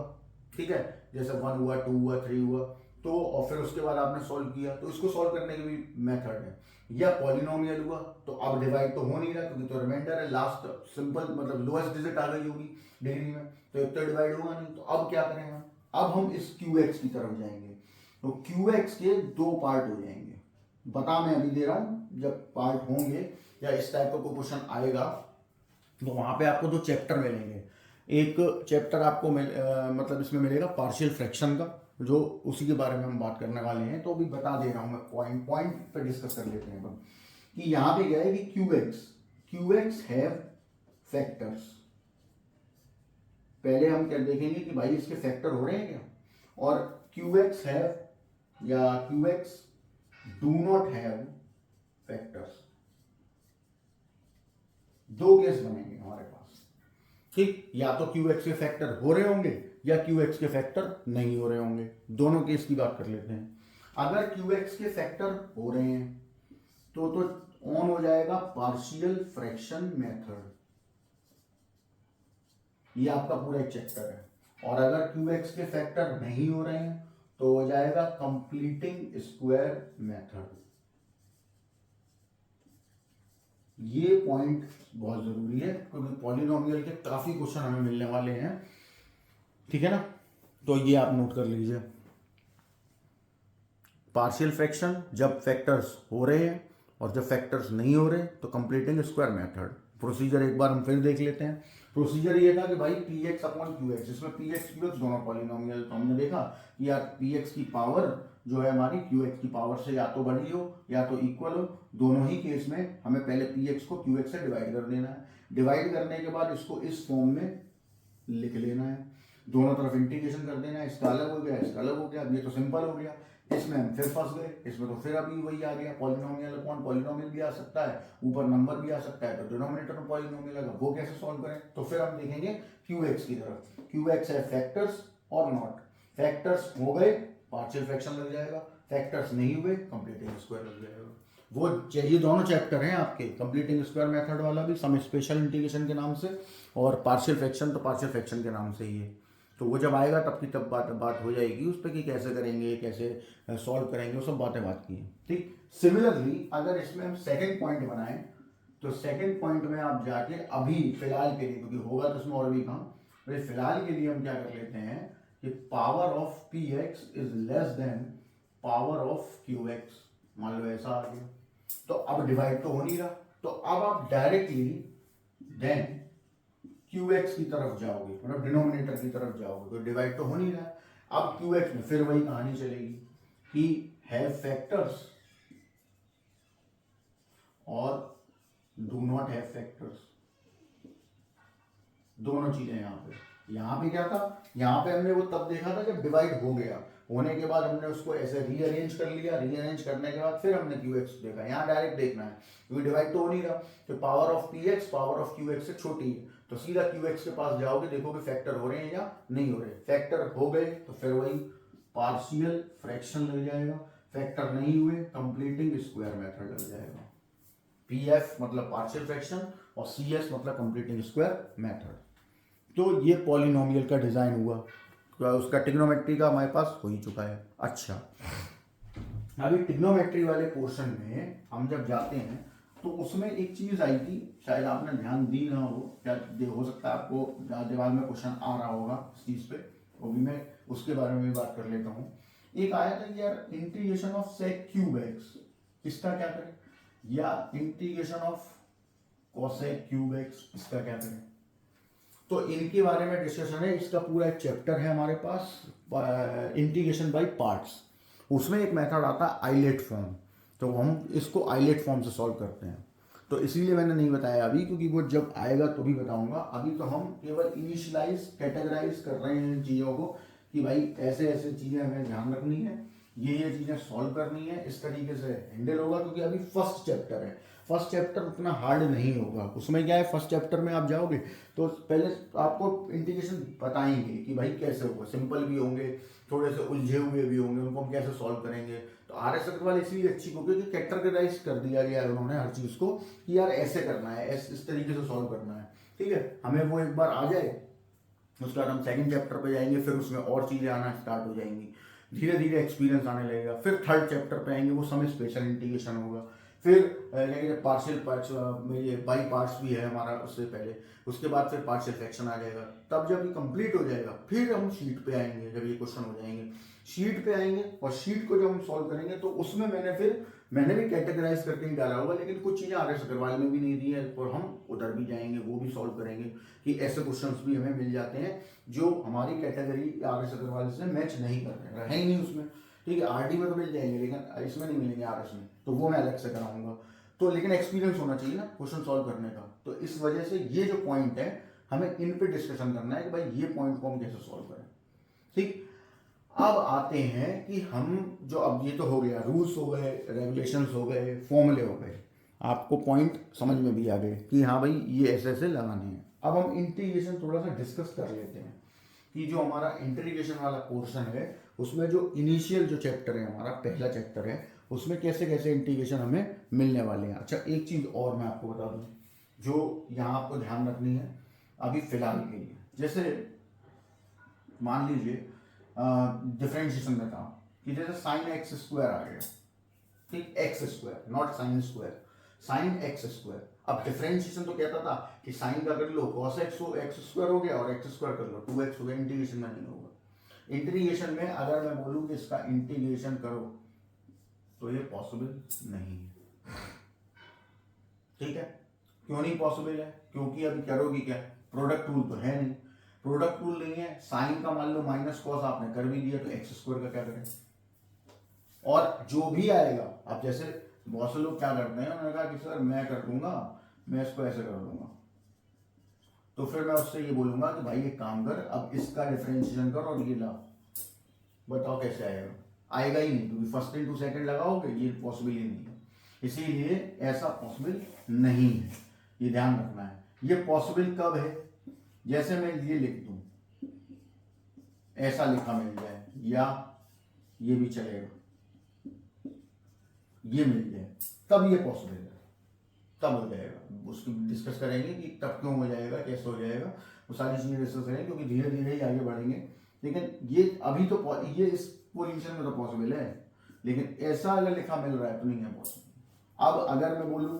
ठीक है, जैसे 1 हुआ, 2 हुआ, 3 हुआ, तो और फिर उसके बाद आपने सॉल्व किया, तो इसको सॉल्व करने की भी मेथड है। या पॉलिनोमियल हुआ तो अब डिवाइड तो हो नहीं रहा, क्योंकि तो रिमाइंडर है, लास्ट सिंपल मतलब लोएस्ट डिजिट आ गई होगी डिग्री में, तो एक तो डिवाइड होगा नहीं। तो अब क्या करेंगे, अब हम इस क्यू एक्स की तरफ जाएंगे, तो क्यू एक्स के दो पार्ट हो जाएंगे। बता मैं अभी दे रहा हूँ, जब पार्ट होंगे या इस टाइप का कोई क्वेश्चन आएगा तो वहां पे आपको दो चैप्टर मिलेंगे। एक चैप्टर आपको मतलब इसमें मिलेगा पार्शियल फ्रैक्शन का, जो उसी के बारे में हम बात करने वाले हैं। तो अभी बता दे रहा हूं मैं, पॉइंट पॉइंट पे डिस्कस कर लेते हैं कि यहाँ पे क्या है कि क्यू एक्स हैव फैक्टर्स। पहले हम क्या देखेंगे कि भाई इसके फैक्टर हो रहे हैं क्या, और क्यू एक्स हैव या Q x do not have factors. दो केस बनेंगे हमारे पास, ठीक, या तो क्यू एक्स के फैक्टर हो रहे होंगे या क्यू एक्स के फैक्टर नहीं हो रहे होंगे। दोनों केस की बात कर लेते हैं। अगर क्यू एक्स के फैक्टर हो रहे हैं तो ऑन हो जाएगा पार्शियल फ्रैक्शन मेथड, ये आपका पूरा एक चैप्टर है। और अगर क्यू एक्स के फैक्टर नहीं हो रहे हैं तो हो जाएगा कंप्लीटिंग स्क्वायर मेथड। ये पॉइंट बहुत जरूरी है, क्योंकि पॉलिनोमियल के काफी क्वेश्चन हमें मिलने वाले हैं, ठीक है ना। तो ये आप नोट कर लीजिए, पार्शियल फ्रैक्शन जब फैक्टर्स हो रहे हैं और जब फैक्टर्स नहीं हो रहे तो कंप्लीटिंग स्क्वायर मेथड। प्रोसीजर एक बार हम फिर देख लेते हैं। प्रोसीजर ये था कि भाई P x upon Q x, जिसमें पी एक्स क्यू एक्स दोनों पॉलिनोमियल, तो हमने देखा कि यार पी एक्स की पावर जो है हमारी क्यू एक्स की पावर से या तो बड़ी हो या तो इक्वल हो। दोनों ही केस में हमें पहले पी एक्स को क्यू एक्स से डिवाइड कर देना है। डिवाइड करने के बाद इसको इस फॉर्म में लिख लेना है, दोनों तरफ इंटीग्रेशन कर देना है। इसका अलग हो गया, इसका अलग हो गया। अब ये तो सिंपल हो गया, इसमें हम फिर फंस गए, इसमें तो फिर अभी वही आ गया, पॉलिनोमियल अपॉन पॉलिनोमियल भी आ सकता है, ऊपर नंबर भी आ सकता है, तो डिनोमिनेटर में पॉलिनोमियल आएगा, वो कैसे सॉल्व करें। तो फिर हम देखेंगे क्यू एक्स की तरफ। क्यू एक्स है फैक्टर्स और नॉट। फैक्टर्स हो गए पार्शियल फ्रैक्शन लग जाएगा, फैक्टर्स नहीं हुए कंप्लीटिंग स्क्वायर लग जाएगा। वो ये दोनों चैप्टर हैं आपके, कंप्लीटिंग स्क्वायर मेथड वाला भी सम स्पेशल इंटीग्रेशन के नाम से, और पार्शियल फ्रैक्शन तो पार्शियल फ्रैक्शन के नाम से ही है। तो वो जब आएगा तब की तब बात हो जाएगी उस पर कि कैसे करेंगे, कैसे सॉल्व करेंगे, वो सब बातें बात की हैं, ठीक। सिमिलरली अगर इसमें हम सेकंड पॉइंट बनाएं तो सेकंड पॉइंट में आप जाके अभी फिलहाल के लिए, क्योंकि होगा तो उसमें और भी काम, तो फिलहाल के लिए हम क्या कर लेते हैं कि power of P x is less than power of Q x. मान लो ऐसा आ गया, तो अब डिवाइड तो हो नहीं रहा, तो अब आप डायरेक्टली देन क्यू एक्स की तरफ जाओगे, मतलब डिनोमिनेटर की तरफ जाओगे, तो डिवाइड तो हो नहीं रहा। अब क्यू एक्स में फिर वही कहानी चलेगी कि हैव फैक्टर्स और डू नॉट हैव फैक्टर्स, दोनों चीजें यहाँ पे क्या था, यहाँ पे हमने वो तब देखा था जब डिवाइड हो गया, होने के बाद हमने उसको ऐसे रीअरेंज कर लिया, रीअरेंज करने के बाद फिर हमने क्यू एक्स देखा। यहाँ डायरेक्ट देखना है क्योंकि डिवाइड तो हो नहीं रहा, तो power of P x power of Q x से छोटी है, तो सीधा क्यू एक्स के पास जाओगे, देखोगे फैक्टर हो रहे हैं या नहीं हो रहे। फैक्टर हो गए तो फिर वही पार्शियल फ्रैक्शन लग जाएगा, फैक्टर नहीं हुए कंप्लीटिंग स्क्वायर मेथड लग जाएगा। पी एफ मतलब पार्शियल फ्रैक्शन और सी एस मतलब कंप्लीटिंग स्क्वायर मेथड। तो ये पॉलिनोमियल का डिजाइन हुआ। उसका ट्रिग्नोमेट्री का हमारे पास हो ही चुका है। अच्छा, अभी ट्रिग्नोमेट्री वाले पोर्शन में हम जब जाते हैं तो उसमें एक चीज़ आई थी, शायद आपने ध्यान दी ना हो, क्या हो सकता है आपको दिमाग में क्वेश्चन आ रहा होगा इस चीज़ पे, वो भी मैं उसके बारे में भी बात कर लेता हूँ। एक आया था कि यार integration of sec cube x, इसका क्या करें, या integration of cosec cube x, इसका क्या करें। तो इनके बारे में डिस्कशन है, इसका पूरा एक चैप्टर है हमारे पास, इंटीग्रेशन बाय पार्ट्स। उसमें एक मेथड आता है आइलेट फॉर्म, तो हम इसको आइलेट फॉर्म से सॉल्व करते हैं। तो इसीलिए मैंने नहीं बताया अभी, क्योंकि वो जब आएगा तो भी बताऊंगा। अभी तो हम केवल इनिशियलाइज कैटेगराइज कर रहे हैं इन चीज़ों को कि भाई ऐसे ऐसे चीज़ें हमें ध्यान रखनी है, ये चीज़ें सॉल्व करनी है, इस तरीके से हैंडल होगा। क्योंकि अभी फर्स्ट चैप्टर है, फर्स्ट चैप्टर उतना हार्ड नहीं होगा। उसमें क्या है, फर्स्ट चैप्टर में आप जाओगे तो पहले आपको इंटीग्रेशन बताएंगे कि भाई कैसे होगा, सिंपल भी होंगे, थोड़े से उलझे हुए भी होंगे, उनको हम कैसे सॉल्व करेंगे। तो आर एस अग्रवाल इसलिए अच्छी हो क्योंकि कैटेगराइज कर दिया गया है उन्होंने हर चीज़ को कि यार ऐसे करना है, इस तरीके से सॉल्व करना है। ठीक है, हमें वो एक बार आ जाए, उसके बाद हम सेकंड चैप्टर पे जाएंगे, फिर उसमें और चीज़ें आना स्टार्ट हो जाएंगी, धीरे धीरे एक्सपीरियंस आने लगेगा। फिर थर्ड चैप्टर पे आएंगे, वो समय स्पेशल इंटीग्रेशन होगा। फिर पार्शियल पार्ट्स में ये बाई पार्ट्स भी है हमारा उससे पहले, उसके बाद फिर पार्शियल फ्रैक्शन आ जाएगा। तब जब ये कंप्लीट हो जाएगा फिर हम शीट पे आएंगे, जब ये क्वेश्चन हो जाएंगे शीट पे आएंगे, और शीट को जब हम सॉल्व करेंगे तो उसमें मैंने भी कैटेगराइज करके ही डाला होगा, लेकिन कुछ चीज़ें आर एस अग्रवाल में भी नहीं दी है, और हम उधर भी जाएंगे, वो भी सॉल्व करेंगे कि ऐसे क्वेश्चंस भी हमें मिल जाते हैं जो हमारी कैटेगरी आर एस अग्रवाल से मैच नहीं कर रहे हैं, है ही नहीं उसमें। ठीक है, आरडी में तो मिल जाएंगे लेकिन इसमें नहीं मिलेंगे, आर एस में, तो वो मैं अलग से कराऊंगा। तो लेकिन एक्सपीरियंस होना चाहिए ना क्वेश्चन सॉल्व करने का। तो इस वजह से ये जो पॉइंट है हमें इन पे डिस्कशन करना है कि भाई ये पॉइंट को हम कैसे सॉल्व करें। ठीक, अब आते हैं कि हम जो, अब ये तो हो गया, रूल्स हो गए, रेगुलेशंस हो गए, फॉर्मूले हो गए, आपको पॉइंट समझ में भी आ गए कि हाँ भाई ये ऐसे ऐसे लगाने हैं। अब हम इंटीग्रेशन थोड़ा सा डिस्कस कर लेते हैं कि जो हमारा इंटीग्रेशन वाला पोर्शन है उसमें जो इनिशियल जो चैप्टर है, हमारा पहला चैप्टर है, उसमें कैसे कैसे इंटीग्रेशन हमें मिलने वाले हैं। अच्छा, एक चीज़ और मैं आपको बता दूं जो यहाँ आपको ध्यान रखनी है अभी फिलहाल के लिए। जैसे मान लीजिए डिफरेंशिएशन में था कि जैसे साइन एक्स स्क्वायर आ गया, ठीक, x square, not sine square, sine x square. अब डिफरेंशिएशन तो कहता था कि साइन का कर लो cos एक्स स्क्वायर हो गया, और एक्स स्क्वायर कर लो 2x हो गया, इंटीग्रेशन में नहीं होगा। इंटीग्रेशन में अगर मैं बोलूँ कि इसका इंटीग्रेशन करो तो ये पॉसिबल नहीं है। ठीक है, क्यों नहीं पॉसिबल है, क्योंकि अभी करोगी क्या, प्रोडक्ट रूल तो है नहीं, प्रोडक्ट रूल नहीं है। साइन का मान लो माइनस कॉस आपने कर भी दिया, तो एक्स स्क्वायर का क्या करें। और जो भी आएगा, अब जैसे बहुत से लोग क्या करते हैं, उन्होंने कहा कि सर मैं कर दूंगा, मैं इसको ऐसे कर दूंगा, तो फिर मैं उससे ये बोलूंगा कि भाई एक काम कर, अब इसका डिफरेंशिएशन कर और ये ला, बताओ कैसे आएगा। आएगा ही नहीं, क्योंकि फर्स्ट इंटू सेकंड लगाओगे, ये पॉसिबल ही नहीं है। इसीलिए ऐसा पॉसिबल नहीं है, ये ध्यान रखना है। ये पॉसिबल कब है, जैसे मैं ये लिख दूं, ऐसा लिखा मिल जाए, या ये भी चलेगा, ये मिल जाए, तब ये पॉसिबल है, तब हो जाएगा। उसकी डिस्कस करेंगे कि तब क्यों हो जाएगा, कैसे हो जाएगा, वो सारी चीज़ें डिस्कस करेंगे, क्योंकि धीरे धीरे ही आगे बढ़ेंगे। लेकिन ये अभी तो ये इस पोजीशन में तो पॉसिबल है, लेकिन ऐसा अगर लिखा मिल रहा है तो नहीं है पॉसिबल। अब अगर मैं बोलूँ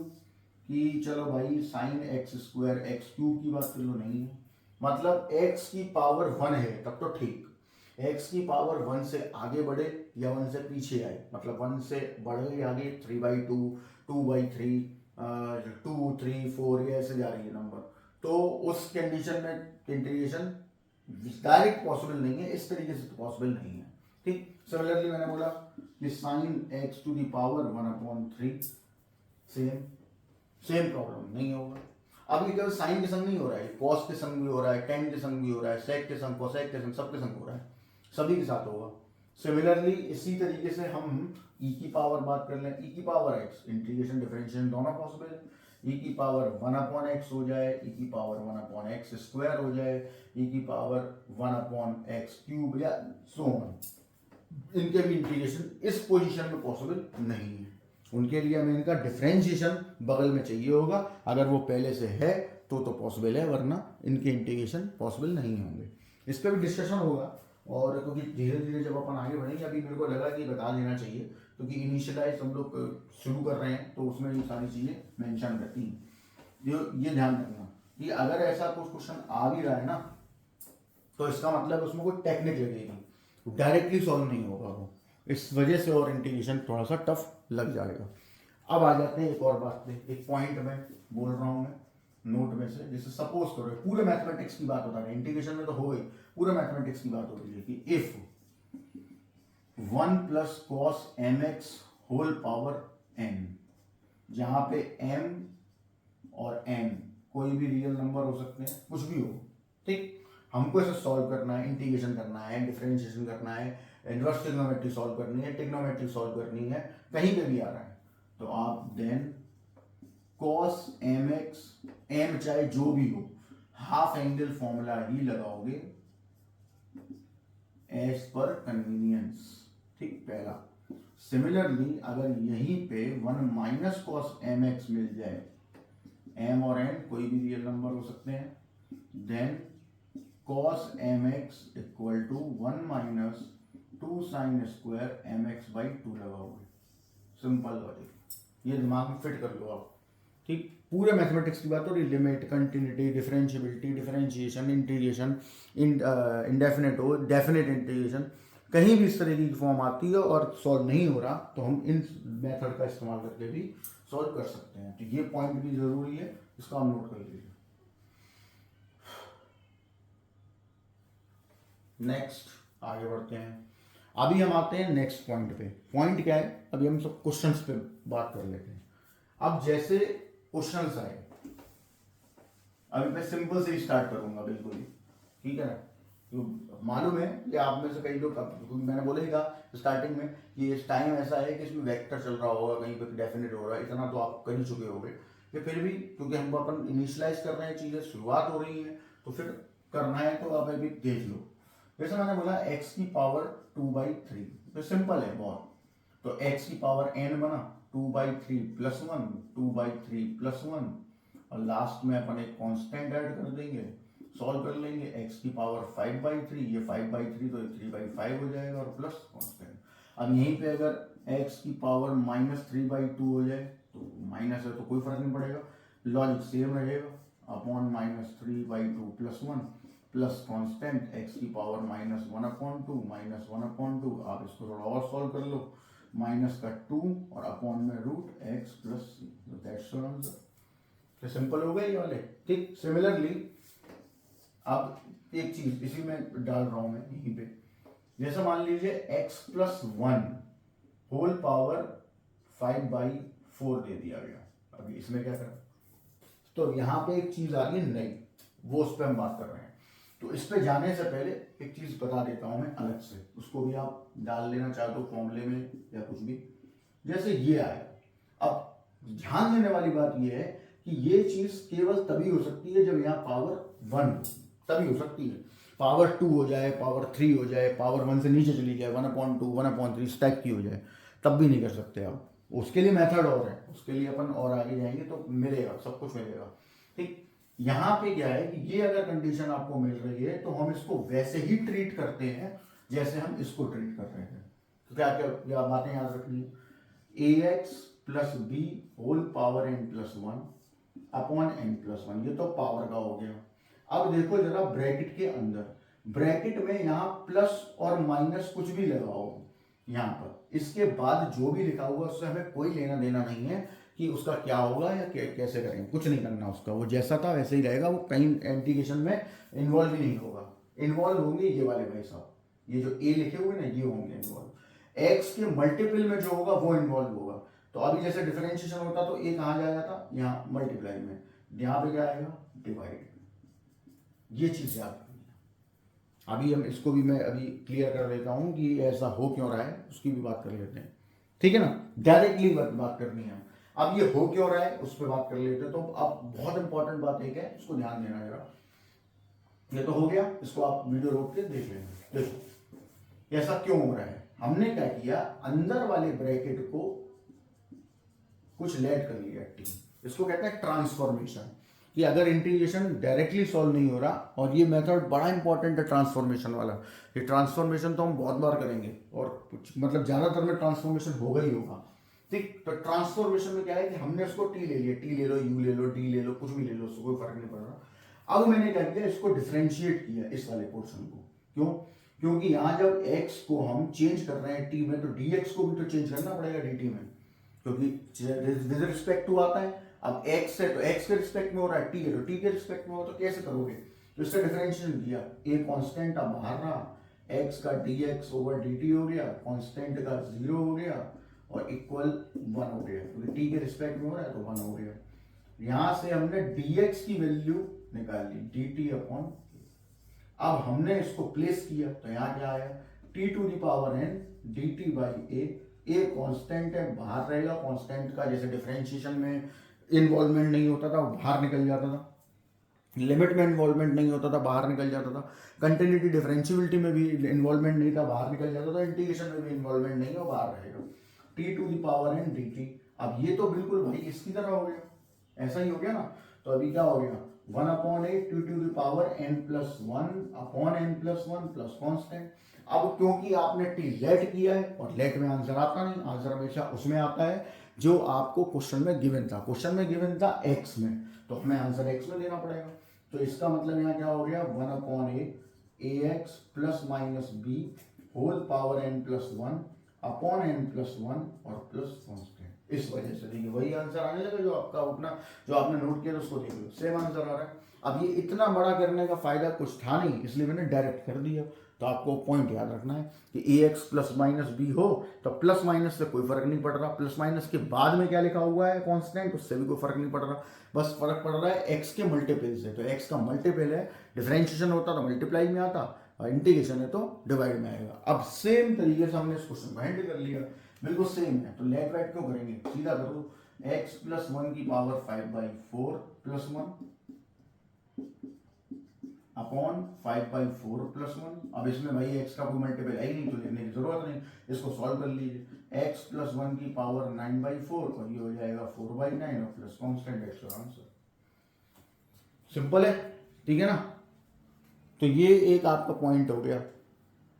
कि चलो भाई sine x square x cube की बात कर लो, नहीं है, मतलब x की पावर 1 है तब तो ठीक, x की पावर 1 से आगे बढ़े या 1 से पीछे आए, मतलब 1 से बढ़े आगे 3/2, 2/3, 2, 3, 4, ये ऐसे जा रही है नंबर, तो उस कंडीशन में इंटीग्रेशन डायरेक्ट पॉसिबल नहीं है, इस तरीके से तो पॉसिबल नहीं है। ठीक, सिमिलरली मैंने बोला कि sine x to the power 1/3, same problem नहीं होगा। अब ये केवल साइन के संग नहीं हो रहा है, कॉस के संग भी हो रहा है, टेन के संग भी हो रहा है, सेक के संग, कोसेक के संग, सबके संग हो रहा है, सभी के साथ होगा। सिमिलरली इसी तरीके से हम e की पावर बात कर लें, e की पावर x, इंटीग्रेशन डिफरेंशिएशन दोनों पॉसिबल है। e की पावर 1/x हो जाए, e की पावर 1/x स्क्वायर हो जाए, e की पावर 1/x क्यूब, या सो ऑन, इनके भी इंटीग्रेशन इस पोजीशन में पॉसिबल नहीं है। उनके लिए हमें इनका डिफरेंशिएशन बगल में चाहिए होगा, अगर वो पहले से है तो पॉसिबल है, वरना इनके इंटीग्रेशन पॉसिबल नहीं होंगे। इस पर भी डिस्कशन होगा, और क्योंकि धीरे धीरे जब अपन आगे बढ़ेंगे, अभी मेरे को लगा कि बता देना चाहिए क्योंकि इनिशियलाइज हम लोग शुरू कर रहे हैं तो उसमें ये सारी चीज़ें मेंशन रहती हैं। ये ध्यान रखना कि अगर ऐसा कुछ क्वेश्चन आ भी रहा है ना, तो इसका मतलब उसमें कोई टेक्निक लगेगी, डायरेक्टली सॉल्व नहीं होगा वो, इस वजह से और इंटीग्रेशन थोड़ा सा टफ लग जाएगा। अब आ जाते हैं एक और बात पे, एक पॉइंट में बोल रहा हूँ मैं नोट में से, जैसे सपोज करो पूरे मैथमेटिक्स की बात बता रहे हैं, इंटीग्रेशन में तो हो गई, पूरे मैथमेटिक्स की बात हो रही है कि if 1 plus cos m x whole power n, जहां पे m और n कोई भी रियल नंबर हो सकते हैं, कुछ भी हो, ठीक, हमको इसे सॉल्व करना है, इंटीग्रेशन करना है, डिफरेंशिएशन करना है, इनवर्स ट्रिग्नोमेट्री सॉल्व करनी है, ट्रिग्नोमेट्री सॉल्व करनी है, कहीं पे भी आ रहा है तो आप देन cos mx, m चाहे जो भी हो, हाफ एंगल फॉर्मूला ही लगाओगे एज पर कन्वीनियंस, ठीक, पहला। सिमिलरली अगर यहीं पे 1 माइनस कॉस एम एक्स मिल जाए, m और n कोई भी रियल नंबर हो सकते हैं, then cos mx equal to 1 minus 2 sine square mx by 2 लगाओगे, सिंपल लॉजिक, ये दिमाग में फिट कर लो आप, ठीक। पूरे मैथमेटिक्स की बात हो रही, limit, continuity, differentiability, differentiation, integration, indefinite हो, डेफिनेट इंटीग्रेशन, कहीं भी इस तरह की फॉर्म आती है और सॉल्व नहीं हो रहा तो हम इन मेथड का इस्तेमाल करके भी सॉल्व कर सकते हैं। तो ये पॉइंट भी जरूरी है, इसको आप नोट कर लीजिए। नेक्स्ट आगे बढ़ते हैं, अभी हम आते हैं नेक्स्ट पॉइंट पे। पॉइंट क्या है, अभी हम सब क्वेश्चंस पे बात कर लेते हैं। अब जैसे क्वेश्चंस आए, अभी मैं सिंपल से स्टार्ट करूंगा बिल्कुल ही, ठीक है ना, तो मालूम है कि आप में से कई लोग, मैंने बोला ही था स्टार्टिंग में कि इस टाइम ऐसा है कि इसमें वेक्टर चल रहा होगा, कहीं पे डेफिनेट हो रहा है, इतना तो आप कर ही चुके होंगे, कि फिर भी क्योंकि हम अपन इनिशियलाइज कर रहे हैं, चीज़ें शुरुआत हो रही है तो फिर करना है, तो आप अभी देख लो। जैसे मैंने बोला x की पावर 2/3, तो सिंपल है बहुत, तो x की पावर n बना 2/3 प्लस 1, 2/3 प्लस 1, और लास्ट में अपन एक कांस्टेंट ऐड कर देंगे, सॉल्व कर लेंगे, x की पावर 5/3, ये 5/3 तो 3/5 हो जाएगा और प्लस कांस्टेंट। अब यहीं पे अगर x की पावर -3/2 हो जाए, तो माइनस है तो कोई फर्क नहीं पड़ेगा, लॉजिक सेम रहेगा, upon -3/2 plus 1 plus constant x की पावर -1/2 -1/2, आप इसको थोड़ा और सॉल्व कर लो, माइनस का 2 और अपॉन में root x plus c, that's your answer. तो सिंपल हो गए ये वाले, ठीक। सिमिलरली अब एक चीज इसी में डाल रहा हूं मैं यहीं पे, जैसे मान लीजिए x प्लस 1 होल पावर 5/4 दे दिया गया, अभी इसमें क्या करें, तो यहाँ पे एक चीज आ रही है नई, वो उस पर हम बात कर रहे हैं। तो इस पे जाने से पहले एक चीज बता देता हूं मैं अलग से, उसको भी आप डाल लेना चाहे तो फॉर्मूले में या कुछ भी, जैसे ये आया। अब ध्यान देने वाली बात ये है कि ये चीज केवल तभी हो सकती है जब यहाँ पावर 1 हो, तभी हो सकती है। पावर 2 हो जाए, पावर 3 हो जाए, पावर 1 से नीचे चली जाए, 1/2 1/3 इस टाइप की हो जाए, तब भी नहीं कर सकते आप। उसके लिए मेथड और है, उसके लिए अपन और आगे जाएंगे तो मिलेगा, सब कुछ मिलेगा, ठीक। यहाँ पे क्या है कि ये अगर कंडीशन आपको मिल रही है तो हम इसको वैसे ही ट्रीट करते हैं जैसे हम इसको ट्रीट कर रहे हैं। तो क्या क्या बातें याद रखनी है, ax plus b whole power n plus 1 upon n plus 1, ये तो पावर का हो गया। अब देखो जरा ब्रैकेट के अंदर, ब्रैकेट में यहाँ प्लस और माइनस कुछ भी लगाओ यहाँ पर, इसके बाद जो भी लिखा हुआ उससे हमें कोई लेना देना नहीं है कि उसका क्या होगा या कैसे करेंगे, कुछ नहीं करना उसका, वो जैसा था वैसे ही रहेगा, वो कहीं इंटीग्रेशन में इन्वॉल्व ही नहीं होगा। इन्वॉल्व होंगे ये वाले भाई साहब, ये जो ए लिखे हुए ना ये होंगे इन्वॉल्व, एक्स के मल्टीपल में जो होगा वो इन्वॉल्व होगा। तो अभी जैसे डिफरेंशिएशन होता तो ए कहाँ जाएगा था, यहाँ मल्टीप्लाई में, यहाँ पे क्या आएगा डिवाइड, ये चीज याद रखनी है। अभी हम इसको भी मैं अभी क्लियर कर देता हूँ कि ऐसा हो क्यों रहा है, उसकी भी बात कर लेते हैं, ठीक है ना, डायरेक्टली बात करनी है। अब ये हो क्यों रहा है उस पर बात कर लेते हैं। तो अब बहुत इंपॉर्टेंट बात एक है, उसको ध्यान देना जरा, ये तो हो गया, इसको आप वीडियो रोक के देख लेंगे। देखो ऐसा क्यों हो रहा है, हमने क्या किया, अंदर वाले ब्रैकेट को कुछ लेट कर लिया टी, इसको कहते हैं ट्रांसफॉर्मेशन। कि अगर इंटीग्रेशन डायरेक्टली सॉल्व नहीं हो रहा, और ये मेथड बड़ा इंपॉर्टेंट है ट्रांसफॉर्मेशन वाला, ये ट्रांसफॉर्मेशन तो हम बहुत बार करेंगे और कुछ मतलब ज़्यादातर में ट्रांसफॉर्मेशन होगा ही होगा। ठीक, तो ट्रांसफॉर्मेशन में क्या है कि हमने उसको टी ले लिया, टी ले लो, यू ले लो, डी ले लो, कुछ भी ले लो, उसको कोई फर्क नहीं पड़ रहा। अब मैंने क्या किया, इसको डिफरेंशिएट किया इस वाले पोर्शन को। क्यों? क्योंकि यहाँ जब x को हम चेंज कर रहे हैं t में, तो dx को भी तो चेंज करना पड़ेगा dt में, क्योंकि विद रिस्पेक्ट टू आता है। अब x है तो x के रिस्पेक्ट में हो रहा है, t है तो t के रिस्पेक्ट में हो, तो कैसे करोगे? तो इसका डिफरेंशिएशन किया, a कांस्टेंट अब बाहर रहा, x का dx ओवर dt हो गया, कांस्टेंट का 0 हो गया और इक्वल 1 हो गया, क्योंकि t के रिस्पेक्ट में हो रहा है तो 1 हो गया। यहां से हमने dx की वैल्यू निकाल ली, dt अपॉन। अब हमने इसको प्लेस किया तो यहाँ क्या आया, t to the power n dt by a constant है, बाहर रहेगा, कांस्टेंट का जैसे डिफरेंशिएशन में इन्वॉल्वमेंट नहीं होता था, वो बाहर निकल जाता था, लिमिट में इन्वॉल्वमेंट नहीं होता था, बाहर निकल जाता था, कंटिन्यूटी डिफरेंशियबिलिटी में भी इन्वॉल्वमेंट नहीं था, बाहर निकल जाता था, इंटीग्रेशन में भी इन्वॉल्वमेंट नहीं है, बाहर रहेगा, t to the power n dt। अब ये तो बिल्कुल भाई इसकी तरह हो गया, ऐसा ही हो गया ना। तो अभी क्या हो गया, 1 upon a two to the power n plus 1 upon n plus 1 plus constant. अब क्योंकि आपने टी लेट किया है, और लेट में आंसर आता नहीं, आंसर हमेशा उसमें आता है जो आपको क्वेश्चन में गिवन था। क्वेश्चन में गिवन था x में, तो हमें आंसर x में देना पड़ेगा। तो इसका मतलब यहाँ क्या हो गया, 1 upon a x plus minus b whole power n plus 1 upon n plus 1 और प्लस कॉन्स्टेंट। इस वजह से देखिए वही आंसर आने लगा जो आपका अपना, जो आपने नोट किया उसको देख लो, सेम आंसर आ रहा है। अब ये इतना बड़ा करने का फायदा कुछ था नहीं, इसलिए मैंने डायरेक्ट कर दिया। तो आपको पॉइंट याद रखना है कि ए एक्स प्लस माइनस बी हो तो प्लस माइनस से कोई फर्क नहीं पड़ रहा, प्लस माइनस के बाद में क्या लिखा हुआ है कांस्टेंट, उससे भी कोई फर्क नहीं पड़ रहा, बस फर्क पड़ रहा है एक्स के मल्टीपल से। तो एक्स का मल्टीपल है, डिफरेंशिएशन होता तो मल्टीप्लाई में आता, और इंटीग्रेशन है तो डिवाइड में आएगा। अब सेम तरीके से हमने इस क्वेश्चन को हैंडल कर लिया, बिल्कुल सेम है। तो लेट राइट क्यों करेंगे, सीधा करो, x प्लस 1 की पावर 5/4 प्लस 1 अपॉन 5/4 प्लस 1। अब इसमें भाई x का कोई मल्टीपल है ही नहीं, तो लिखने की जरूरत नहीं, इसको सॉल्व कर लीजिए। x प्लस 1 की पावर 9/4 और ये हो जाएगा 4/9 और प्लस कॉन्स्टेंट x का आंसर। सिंपल है, ठीक है ना। तो ये एक आपका पॉइंट हो गया।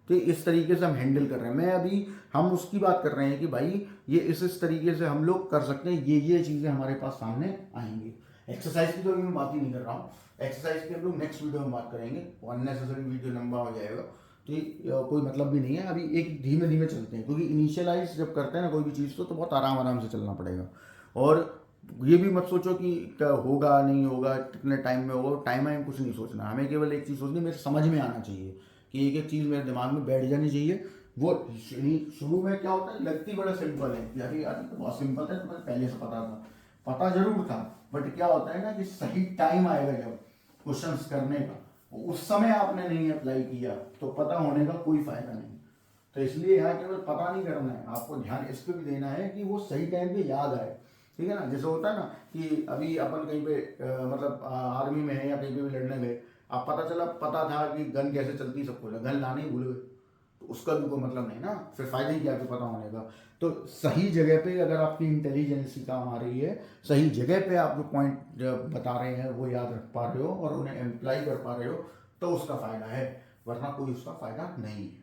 तो इस तरीके से हम हैंडल कर रहे हैं। मैं अभी हम उसकी बात कर रहे हैं कि भाई ये इस तरीके से हम लोग कर सकते हैं, ये चीज़ें हमारे पास सामने आएंगी। एक्सरसाइज की तो अभी मैं बात ही नहीं कर रहा हूँ, एक्सरसाइज की हम लोग नेक्स्ट वीडियो में बात करेंगे, अननेसेसरी वीडियो लंबा हो जाएगा, तो कोई मतलब भी नहीं है। अभी एक धीमे धीमे चलते हैं, क्योंकि इनिशियलाइज जब करते हैं ना कोई भी चीज़ तो बहुत आराम से चलना पड़ेगा। और ये भी मत सोचो कि क्या होगा नहीं होगा, कितने टाइम में होगा, टाइम कुछ नहीं सोचना, हमें केवल एक चीज़ सोचनी, मेरे समझ में आना चाहिए कि एक एक चीज़ मेरे दिमाग में बैठ जानी चाहिए। वो शुरू में क्या होता है, लगती बड़ा सिंपल है, यार तो बहुत सिंपल है, तो मुझे पहले से पता जरूर था, बट क्या होता है ना कि सही टाइम आएगा जब क्वेश्चंस करने का, उस समय आपने नहीं अप्लाई किया तो पता होने का कोई फायदा नहीं। तो इसलिए यहाँ केवल पता नहीं करना है, आपको ध्यान इस पर भी देना है कि वो सही टाइम पे याद आए, ठीक है ना। जैसे होता है ना कि अभी अपन कहीं पे मतलब आर्मी में है या कहीं पे भी लड़ने गए, आप पता था कि गन कैसे चलती, सबको गन लाने ही भूल गए, तो उसका भी कोई मतलब नहीं ना, फिर फायदा ही क्या पता होने का। तो सही जगह पे अगर आपकी इंटेलिजेंस काम आ रही है, सही जगह पे आप जो पॉइंट बता रहे हैं वो याद रख पा रहे हो और उन्हें एम्प्लाई कर पा रहे हो, तो उसका फायदा है, वरना कोई उसका फायदा नहीं है।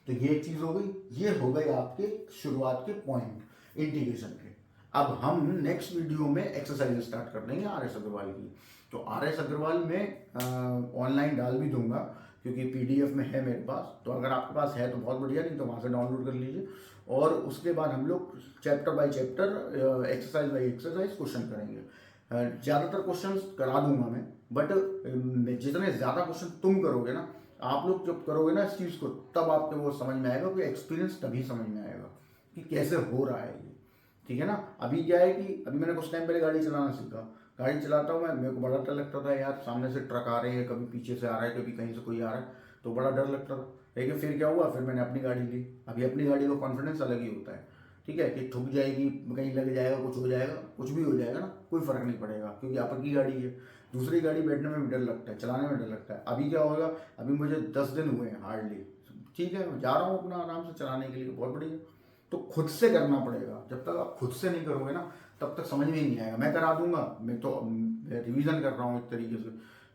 तो ये एक चीज़ हो गई, ये हो गई आपके शुरुआत के पॉइंट इंटीग्रेशन के। अब हम नेक्स्ट वीडियो में एक्सरसाइज स्टार्ट कर देंगे आर एस अग्रवाल की। तो आर एस अग्रवाल में ऑनलाइन डाल भी दूंगा, क्योंकि पीडीएफ में है मेरे पास, तो अगर आपके पास है तो बहुत बढ़िया, नहीं तो वहाँ से डाउनलोड कर लीजिए। और उसके बाद हम लोग chapter by chapter, exercise by exercise question करेंगे। ज़्यादातर क्वेश्चन करा दूंगा मैं, बट जितने ज़्यादा क्वेश्चन तुम करोगे ना, आप लोग जब करोगे ना इस चीज़ को, तब आपको वो समझ में आएगा, कि एक्सपीरियंस तभी समझ में आएगा कि कैसे हो रहा है ये, ठीक है ना। अभी क्या है कि अभी मैंने कुछ टाइम पहले गाड़ी चलाना सीखा, गाड़ी चलाता हूँ मैं, मेरे को बड़ा डर लगता था यार, सामने से ट्रक आ रहे हैं, कभी पीछे से आ रहा है, कभी कहीं से कोई आ रहा है, तो बड़ा डर लगता था। लेकिन फिर क्या हुआ, फिर मैंने अपनी गाड़ी ली। अभी अपनी गाड़ी का कॉन्फिडेंस अलग ही होता है, ठीक है, कि ठुक जाएगी, कहीं लग जाएगा, कुछ हो जाएगा, कुछ भी हो जाएगा ना, कोई फर्क नहीं पड़ेगा, क्योंकि अपन की गाड़ी है। दूसरी गाड़ी बैठने में भी डर लगता है, चलाने में डर लगता है। अभी क्या होगा, अभी मुझे 10 दिन हुए हैं हार्डली, ठीक है, जा रहा हूँ अपना आराम से चलाने के लिए, बहुत बढ़िया। तो खुद से करना पड़ेगा, जब तक आप खुद से नहीं करोगे ना, तब तक समझ में ही नहीं आएगा। मैं करा दूंगा, मैं तो रिवीजन कर रहा हूँ एक तरीके से,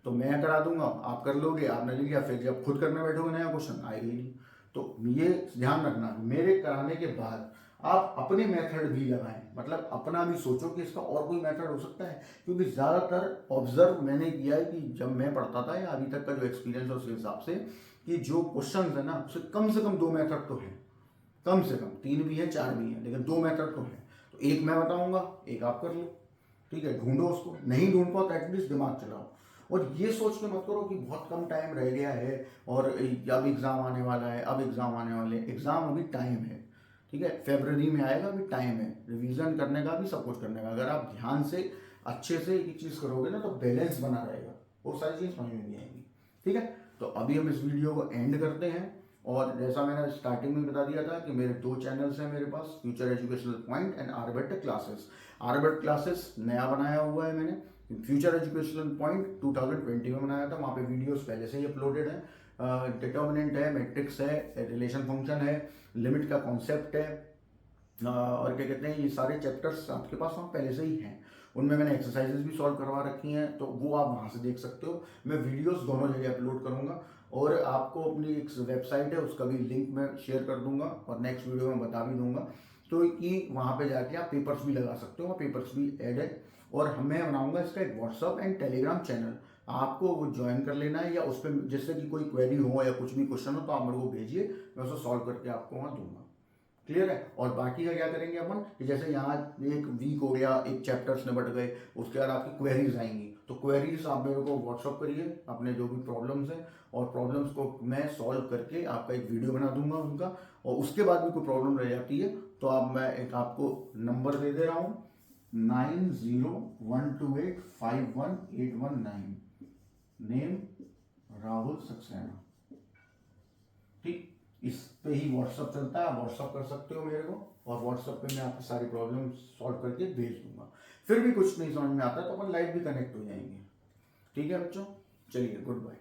तो मैं करा दूंगा, आप कर लोगे, आपने लिख लिया, फिर जब खुद करने बैठोगे नया क्वेश्चन आएगा ही नहीं। तो ये ध्यान रखना, मेरे कराने के बाद आप अपने मेथड भी लगाएं, मतलब अपना भी सोचो कि इसका और कोई मेथड हो सकता है, क्योंकि ज़्यादातर ऑब्जर्व मैंने किया है कि जब मैं पढ़ता था या अभी तक का जो एक्सपीरियंस है उसके हिसाब से, कि जो क्वेश्चन है ना उससे कम से कम 2 मेथड तो है, कम से कम 3 भी है 4 भी है, लेकिन 2 मेथड तो है। तो एक मैं बताऊंगा, एक आप कर लो, ठीक है, ढूंढो उसको, नहीं ढूंढ पाओ तो एटलीस्ट दिमाग चलाओ। और ये सोच के मत करो कि बहुत कम टाइम रह गया है और अब एग्ज़ाम आने वाला है, अब एग्ज़ाम आने वाले हैं, एग्ज़ाम अभी टाइम है, ठीक है, फरवरी में आएगा, अभी टाइम है रिवीजन करने का भी, सब कुछ करने का। अगर आप ध्यान से अच्छे से एक चीज़ करोगे ना तो बैलेंस बना रहेगा, वो सारी चीज़ समझ में नहीं आएगी, ठीक है। तो अभी हम इस वीडियो को एंड करते हैं, और जैसा मैंने स्टार्टिंग में बता दिया था कि मेरे 2 चैनल्स हैं मेरे पास, future educational point and Aryabhatta classes. Aryabhatta classes नया बनाया हुआ है मैंने, फ्यूचर एजुकेशनल पॉइंट 2020 में बनाया था, वहाँ पे वीडियोस पहले से ही अपलोडेड है, डिटर्मिनेंट है, मैट्रिक्स है, रिलेशन फंक्शन है, लिमिट का कॉन्सेप्ट है, और क्या कहते हैं, ये सारे चैप्टर्स आपके पास वहाँ पहले से ही हैं। उनमें मैंने एक्सरसाइजेज भी सॉल्व करवा रखी हैं, तो वो आप वहाँ से देख सकते हो। मैं वीडियोस दोनों जगह अपलोड करूँगा, और आपको अपनी एक वेबसाइट है उसका भी लिंक मैं शेयर कर दूंगा, और नेक्स्ट वीडियो में बता भी दूंगा, तो कि वहाँ पे जाके आप पेपर्स भी लगा सकते हो, पेपर्स भी ऐड है। और मैं बनाऊंगा इसका एक व्हाट्सअप एंड टेलीग्राम चैनल, आपको वो ज्वाइन कर लेना है, या उस पर जैसे कि कोई क्वेरी हो या कुछ भी क्वेश्चन हो तो आप मेरे को भेजिए, मैं उसको सॉल्व करके आपको वहाँ दूंगा। क्लियर है। और बाकी का क्या करेंगे अपन कि जैसे यहाँ एक वीक हो गया, एक चैप्टर्स निपट गए, उसके बाद आपकी क्वेरीज आएंगी, तो क्वेरीज आप मेरे को व्हाट्सअप करिए अपने जो भी प्रॉब्लम्स हैं, और प्रॉब्लम्स को मैं सॉल्व करके आपका एक वीडियो बना दूंगा उनका। और उसके बाद भी कोई प्रॉब्लम रह जाती है तो आप, मैं एक आपको नंबर दे दे रहा हूँ, 9012851819, नेम राहुल सक्सेना, ठीक। इस पे ही व्हाट्सअप चलता है, आप व्हाट्सअप कर सकते हो मेरे को, और व्हाट्सअप पे मैं आपकी सारी प्रॉब्लम सॉल्व करके भेज दूंगा। फिर भी कुछ नहीं समझ में आता तो अपन लाइव भी कनेक्ट हो जाएंगे, ठीक है बच्चों, चलिए गुड बाय।